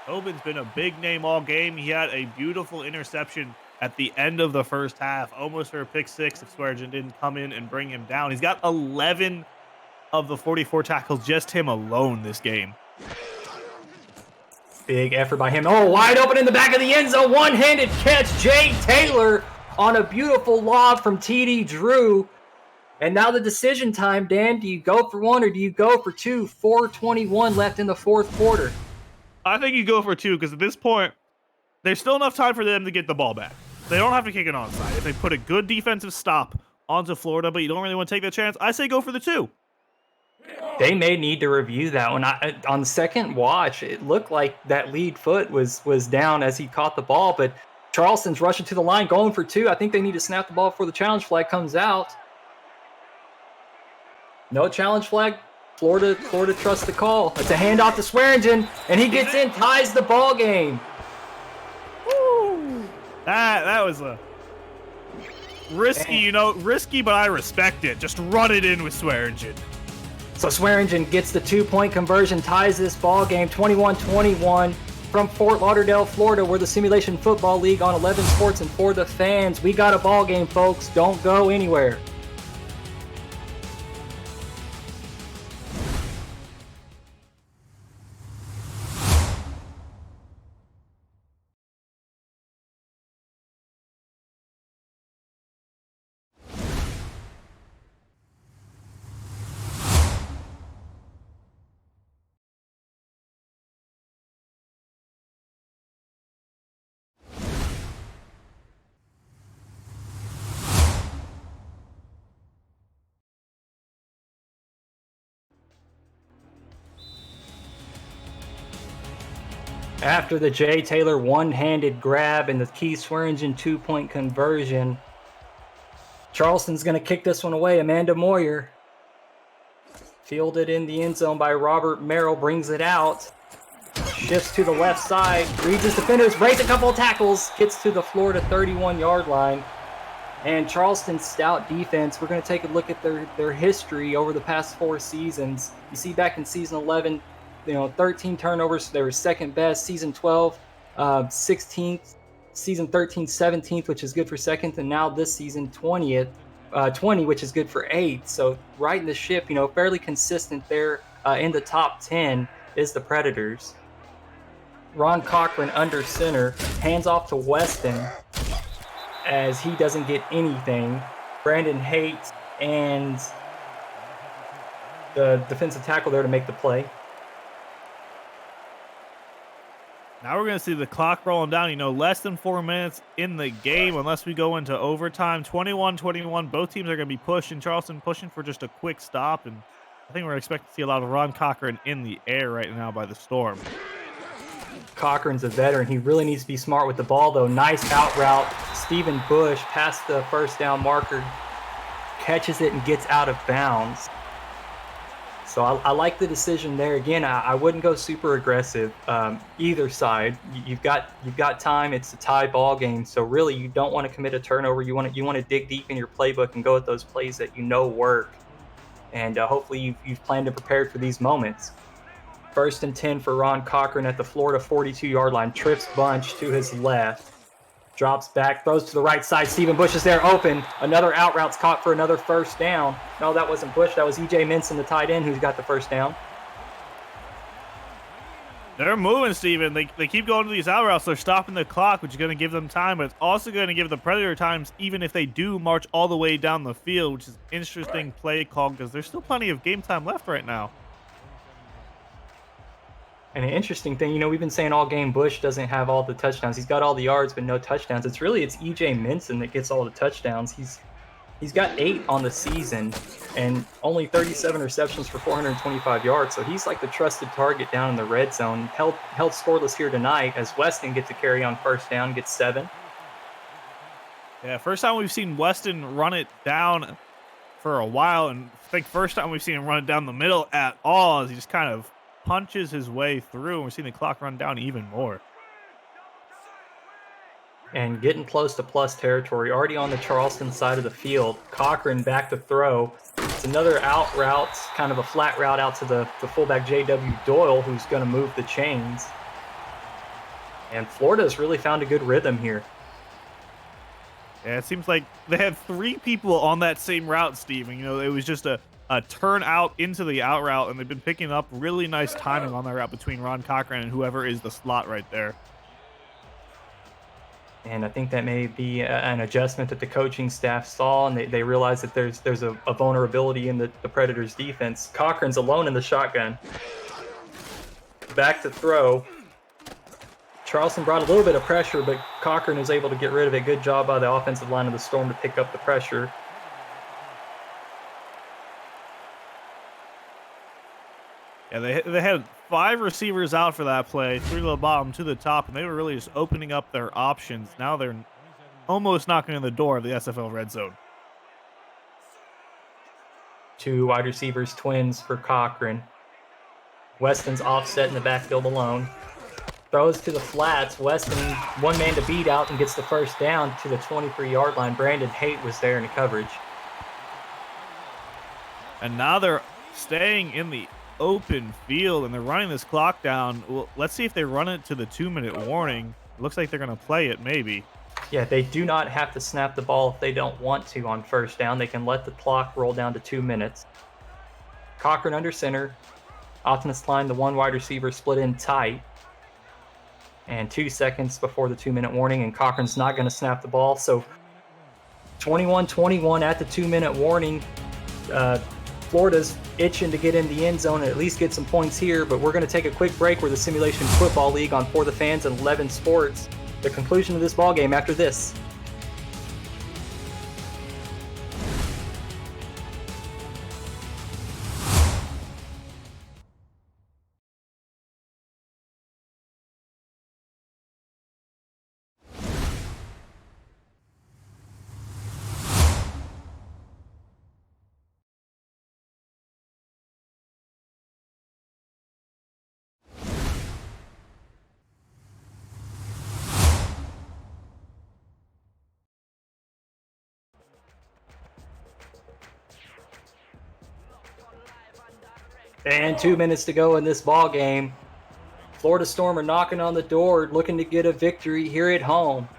Tobin's been a big name all game. He had a beautiful interception at the end of the first half, almost for a pick six if Swearinger didn't come in and bring him down. He's got 11 of the 44 tackles, just him alone this game. Big effort by him. Oh, wide open in the back of the end zone. One-handed catch. Jay Taylor on a beautiful lob from TD Drew. And now the decision time, Dan. Do you go for one or do you go for two? 4:21 left in the fourth quarter. I think you go for two because at this point, there's still enough time for them to get the ball back. They don't have to kick it onside. If they put a good defensive stop onto Florida, but you don't really want to take that chance, I say go for the two. They may need to review that one. On the second watch, it looked like that lead foot was down as he caught the ball, but Charleston's rushing to the line, going for two. I think they need to snap the ball before the challenge flag comes out. No challenge flag. Florida trusts the call. It's a handoff to Swearinger, and he gets in, ties the ball game. Woo. That was a risky, risky, but I respect it. Just run it in with Swearinger. So Swearinger gets the 2-point conversion, ties this ball game 21-21 from Fort Lauderdale, Florida. We're the Simulation Football League on 11 Sports and for the fans. We got a ball game, folks. Don't go anywhere. After the Jay Taylor one-handed grab and the Keith Swearinger 2-point conversion, Charleston's going to kick this one away. Amanda Moyer, fielded in the end zone by Robert Merrill, brings it out, shifts to the left side, reads his defenders, breaks a couple of tackles, gets to the Florida 31-yard line. And Charleston's stout defense, we're going to take a look at their history over the past 4 seasons. You see back in season 11, 13 turnovers. They were second best. Season 12, 16th. Season 13, 17th, which is good for second. And now this season, 20, which is good for 8th. So right in the ship, fairly consistent there in the top 10 is the Predators. Ron Cochran under center, hands off to Weston as he doesn't get anything. Brandon Haight and the defensive tackle there to make the play. Now we're going to see the clock rolling down, less than 4 minutes in the game unless we go into overtime. 21-21, both teams are going to be pushing. Charleston pushing for just a quick stop, and I think we're expecting to see a lot of Ron Cochran in the air right now by the Storm. Cochran's a veteran. He really needs to be smart with the ball, though. Nice out route. Stephen Bush past the first down marker, catches it and gets out of bounds. So I like the decision there. Again, I wouldn't go super aggressive either side. You've got time. It's a tie ball game, so really you don't want to commit a turnover. You want to dig deep in your playbook and go with those plays that work. And hopefully you've planned and prepared for these moments. 1st and 10 for Ron Cochran at the Florida 42-yard line. Trips bunch to his left. Drops back, throws to the right side. Stephen Bush is there open. Another out route's caught for another first down. No, that wasn't Bush. That was E.J. Minson, the tight end, who's got the first down. They're moving, Steven. They keep going to these out routes. They're stopping the clock, which is going to give them time, but it's also going to give the Predator times, even if they do march all the way down the field, which is an interesting play call because there's still plenty of game time left right now. And an interesting thing, we've been saying all game Bush doesn't have all the touchdowns. He's got all the yards, but no touchdowns. It's E.J. Minson that gets all the touchdowns. He's got 8 on the season and only 37 receptions for 425 yards. So he's like the trusted target down in the red zone. Held scoreless here tonight as Weston gets to carry on first down, gets 7. Yeah, first time we've seen Weston run it down for a while, and I think first time we've seen him run it down the middle at all as he just kind of punches his way through, and we're seeing the clock run down even more. And getting close to plus territory, already on the Charleston side of the field. Cochran back to throw. It's another out route, kind of a flat route out to the fullback J.W. Doyle, who's going to move the chains. And Florida's really found a good rhythm here. Yeah, it seems like they had 3 people on that same route, Steven. You know, it was just a turn out into the out route, and they've been picking up really nice timing on that route between Ron Cochran and whoever is the slot right there. And I think that may be an adjustment that the coaching staff saw, and they realized that there's a vulnerability in the Predators' defense. Cochran's alone in the shotgun. Back to throw. Charleston brought a little bit of pressure, but Cochran was able to get rid of it. Good job by the offensive line of the Storm to pick up the pressure. Yeah, they had 5 receivers out for that play, 3 to the bottom, 2 to the top, and they were really just opening up their options. Now they're almost knocking on the door of the SFL red zone. 2 wide receivers, twins for Cochran. Weston's offset in the backfield alone. Throws to the flats. Weston, one man to beat out and gets the first down to the 23-yard line. Brandon Haight was there in the coverage. And now they're staying in the open field, and they're running this clock down. Well, let's see if they run it to the 2-minute warning. It looks like they're going to play it, maybe. Yeah, they do not have to snap the ball if they don't want to on first down. They can let the clock roll down to 2 minutes. Cochran under center. Off in this line, the 1 wide receiver split in tight. And 2 seconds before the 2-minute warning, and Cochran's not going to snap the ball. So 21-21 at the 2-minute warning. Florida's itching to get in the end zone and at least get some points here, but we're going to take a quick break. We're the Simulation Football League on For the Fans and 11 Sports. The conclusion of this ball game after this. And 2 minutes to go in this ball game. Florida Storm are knocking on the door, looking to get a victory here at home.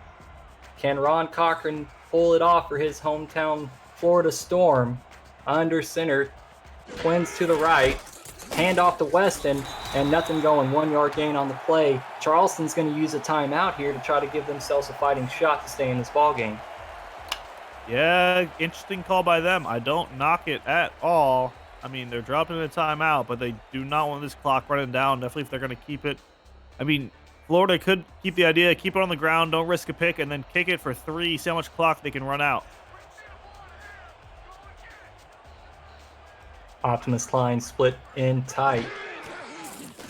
Can Ron Cochran pull it off for his hometown Florida Storm? Under center, twins to the right, hand off to Weston, and nothing going. 1-yard gain on the play. Charleston's going to use a timeout here to try to give themselves a fighting shot to stay in this ball game. Yeah, interesting call by them. I don't knock it at all. I mean, they're dropping a timeout, but they do not want this clock running down, definitely if they're going to keep it. I mean, Florida could keep the idea, keep it on the ground, don't risk a pick, and then kick it for 3, see how much clock they can run out. Optimus Klein split in tight.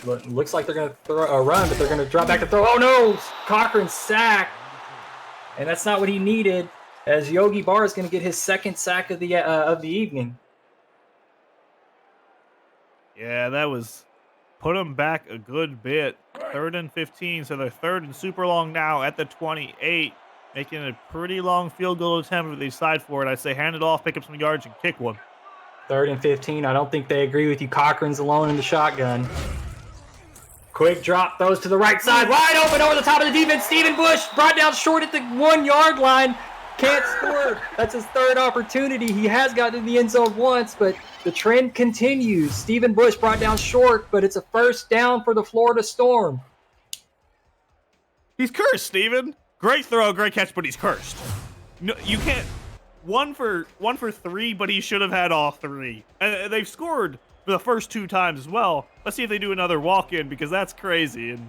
Looks like they're going to throw a run, but they're going to drop back to throw. Oh no! Cochran sacked, and that's not what he needed. As Yogi Barr is going to get his 2nd sack of the evening. Yeah, that was put them back a good bit. 3rd and 15, so they're 3rd and super long now at the 28, making a pretty long field goal attempt if they decide for it. I'd say hand it off, pick up some yards, and kick one. 3rd and 15. I don't think they agree with you. Cochran's alone in the shotgun. Quick drop, throws to the right side, wide open over the top of the defense. Stephen Bush brought down short at the 1-yard line. Can't score. That's his 3rd opportunity. He has gotten in the end zone once, but the trend continues. Stephen Bush brought down short, but it's a 1st down for the Florida Storm. He's cursed, Steven. Great throw, great catch, but he's cursed. No, you can't. One for 3, but he should have had all 3. And they've scored for the first 2 times as well. Let's see if they do another walk-in, because that's crazy. And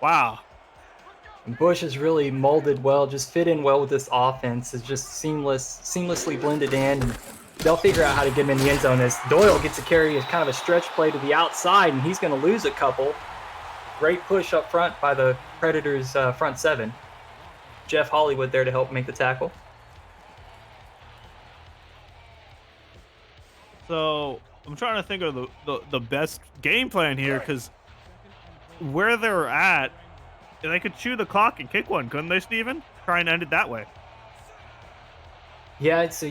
wow. And Bush has really molded well, just fit in well with this offense. It's just seamlessly blended in. And they'll figure out how to get him in the end zone as Doyle gets to carry kind of a stretch play to the outside, and he's going to lose a couple. Great push up front by the Predators' front 7. Jeff Hollywood there to help make the tackle. So I'm trying to think of the best game plan here, because where they're at, they could chew the clock and kick one, couldn't they, Steven? Try and end it that way. Yeah, so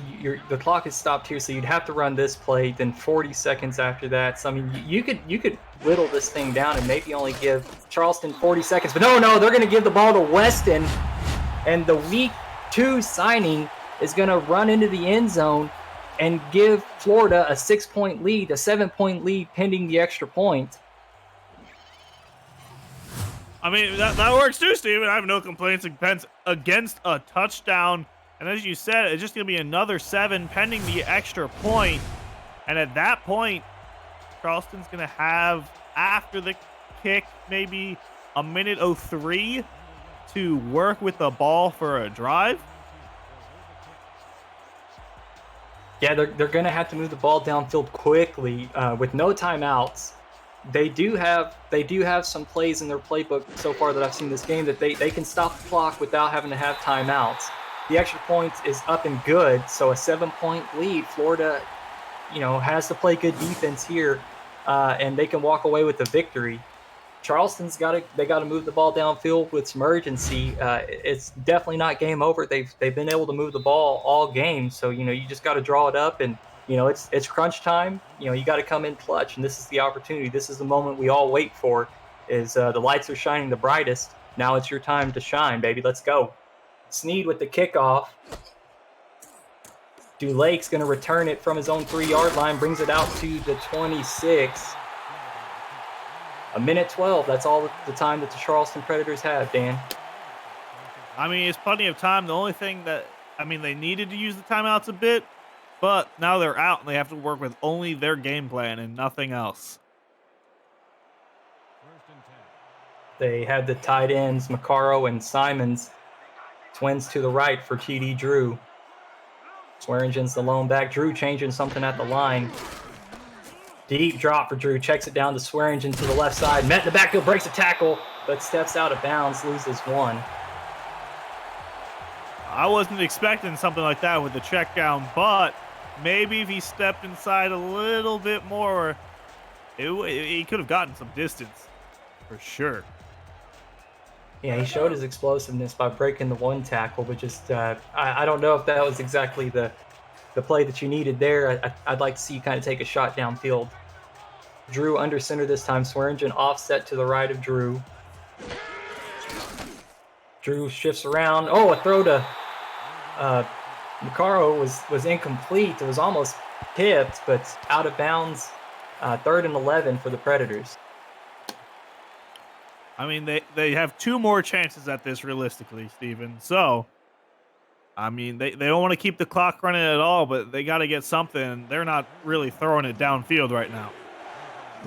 the clock is stopped here, so you'd have to run this play, then 40 seconds after that. So I mean, you could whittle this thing down and maybe only give Charleston 40 seconds. But no, they're going to give the ball to Weston, and the week 2 signing is going to run into the end zone and give Florida a 6-point lead, a 7-point lead pending the extra point. I mean, that works too, Steven. I have no complaints against a touchdown. And as you said, it's just going to be another 7 pending the extra point. And at that point, Charleston's going to have, after the kick, maybe a minute 03 to work with the ball for a drive. Yeah, they're going to have to move the ball downfield quickly with no timeouts. They do have some plays in their playbook so far that I've seen this game that they can stop the clock without having to have timeouts. The extra point is up and good, so a 7-point lead. Florida, has to play good defense here, and they can walk away with the victory. Charleston's got to move the ball downfield with some urgency. It's definitely not game over. They've been able to move the ball all game, so you just got to draw it up, and it's crunch time. You got to come in clutch, and this is the opportunity. This is the moment we all wait for. Is the lights are shining the brightest. Now it's your time to shine, baby. Let's go. Sneed with the kickoff. Dulake's going to return it from his own 3-yard line, brings it out to the 26. A minute 12. That's all the time that the Charleston Predators have, Dan. I mean, it's plenty of time. The only thing they needed to use the timeouts a bit, but now they're out and they have to work with only their game plan and nothing else. They have the tight ends, Maccaro and Simons, twins to the right for TD Drew. Swearingen's the lone back. Drew changing something at the line. Deep drop for Drew. Checks it down to Swearingen to the left side. Met in the backfield, breaks a tackle, but steps out of bounds, loses 1. I wasn't expecting something like that with the check down, but maybe if he stepped inside a little bit more, he could have gotten some distance for sure. Yeah, he showed his explosiveness by breaking the 1 tackle, but just I don't know if that was exactly the play that you needed there. I'd like to see you kind of take a shot downfield. Drew under center this time. Swearingen offset to the right of Drew. Drew shifts around. Oh, a throw to Maccaro was incomplete. It was almost tipped, but out of bounds. 3rd and 11 for the Predators. I mean, they have 2 more chances at this realistically, Steven. So, I mean, they don't want to keep the clock running at all, but they got to get something. They're not really throwing it downfield right now.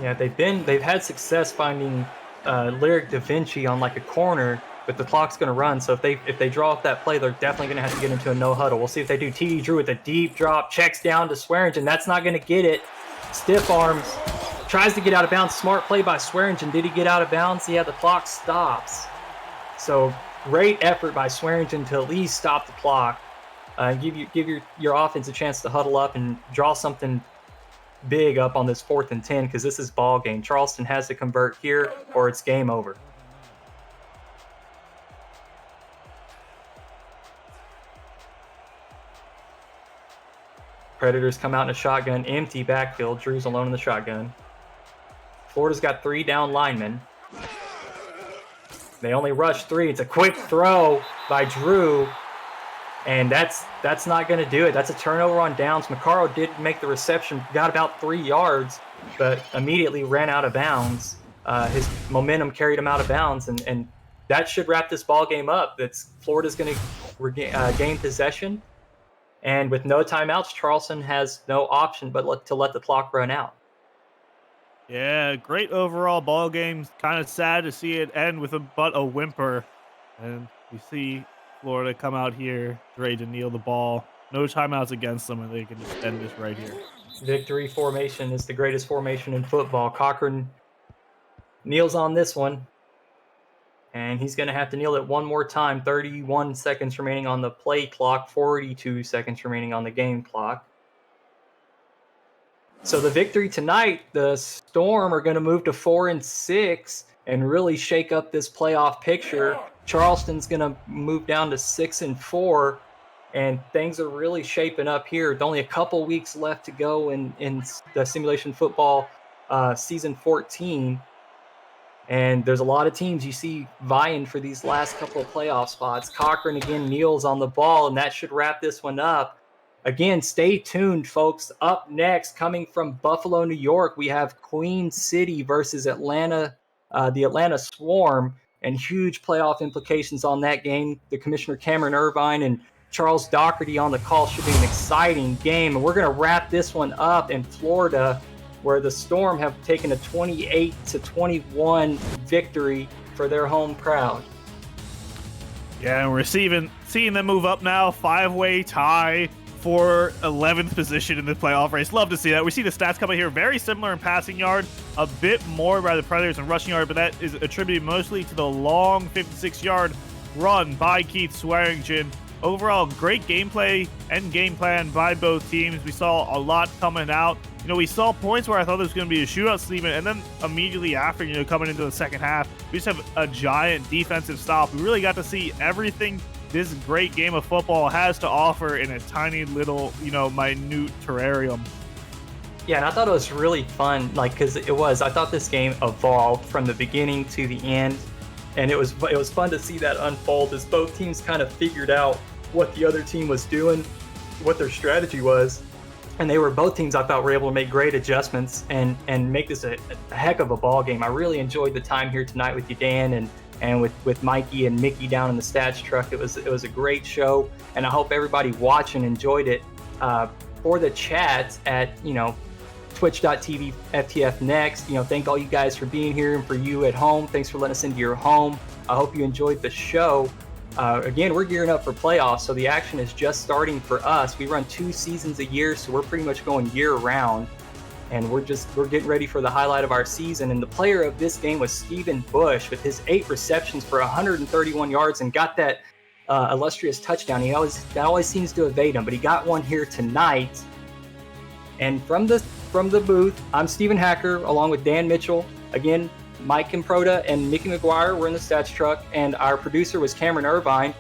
Yeah, they've had success finding Lyric Da Vinci on like a corner, but the clock's going to run. So if they draw up that play, they're definitely going to have to get into a no huddle. We'll see if they do. TD Drew with a deep drop, checks down to Swearingen. That's not going to get it. Stiff arms. Tries to get out of bounds. Smart play by Swearingen. Did he get out of bounds? Yeah, the clock stops. So great effort by Swearingen to at least stop the clock. Give your offense a chance to huddle up and draw something big up on this 4th and 10 because this is ball game. Charleston has to convert here or it's game over. Predators come out in a shotgun, empty backfield. Drew's alone in the shotgun. Florida's got 3 down linemen. They only rush 3. It's a quick throw by Drew, and that's not going to do it. That's a turnover on downs. Maccaro did make the reception, got about 3 yards, but immediately ran out of bounds. His momentum carried him out of bounds, and that should wrap this ball game up. Florida's going to gain possession, and with no timeouts, Charleston has no option but to let the clock run out. Yeah, great overall ball game. Kind of sad to see it end with a whimper. And we see Florida come out here, ready to kneel the ball. No timeouts against them, and they can just end this right here. Victory formation is the greatest formation in football. Cochran kneels on this one, and he's going to have to kneel it one more time. 31 seconds remaining on the play clock, 42 seconds remaining on the game clock. So the victory tonight, the Storm are going to move to 4-6 and really shake up this playoff picture. Charleston's going to move down to 6-4, and things are really shaping up here. With only a couple weeks left to go in the simulation football season 14. And there's a lot of teams you see vying for these last couple of playoff spots. Cochran again kneels on the ball, and that should wrap this one up. Again, stay tuned, folks. Up next, coming from Buffalo, New York, we have Queen City versus Atlanta, the Atlanta Swarm, and huge playoff implications on that game. The Commissioner Cameron Irvine and Charles Doherty on the call. Should be an exciting game. And we're going to wrap this one up in Florida, where the Storm have taken a 28-21 victory for their home crowd. Yeah, and we're seeing them move up now. 5-way tie for 11th position in the playoff race. Love to see that. We see the stats coming here very similar in passing yard, a bit more by the Predators in rushing yard, but that is attributed mostly to the long 56-yard run by Keith Swearingen. Overall, great gameplay and game plan by both teams. We saw a lot coming out. We saw points where I thought there was going to be a shootout, Steven, and then immediately after, coming into the second half, we just have a giant defensive stop. We really got to see everything this great game of football has to offer in a tiny little, minute terrarium. Yeah, and I thought it was really fun, because I thought this game evolved from the beginning to the end, and it was fun to see that unfold as both teams kind of figured out what the other team was doing, what their strategy was. And both teams, I thought, were able to make great adjustments and make this a heck of a ball game. I really enjoyed the time here tonight with you, Dan, and with Mikey and Mickey down in the stats truck. It was a great show, and I hope everybody watching enjoyed it. For the chat at twitch.tv FTF Next, thank all you guys for being here, and for you at home, thanks for letting us into your home. I hope you enjoyed the show. Again, we're gearing up for playoffs, so the action is just starting for us. We run 2 seasons a year, so we're pretty much going year round, and we're getting ready for the highlight of our season. And the player of this game was Stephen Bush with his 8 receptions for 131 yards and got that illustrious touchdown. That always seems to evade him, but he got one here tonight. And from the booth, I'm Stephen Hacker along with Dan Mitchell. Again, Mike Improda and Mickey McGuire were in the stats truck, and our producer was Cameron Irvine.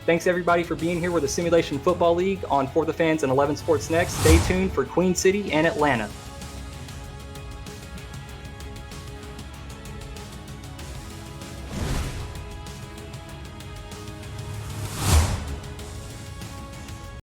Thanks everybody for being here with the Simulation Football League on For the Fans and 11 Sports Next. Stay tuned for Queen City and Atlanta.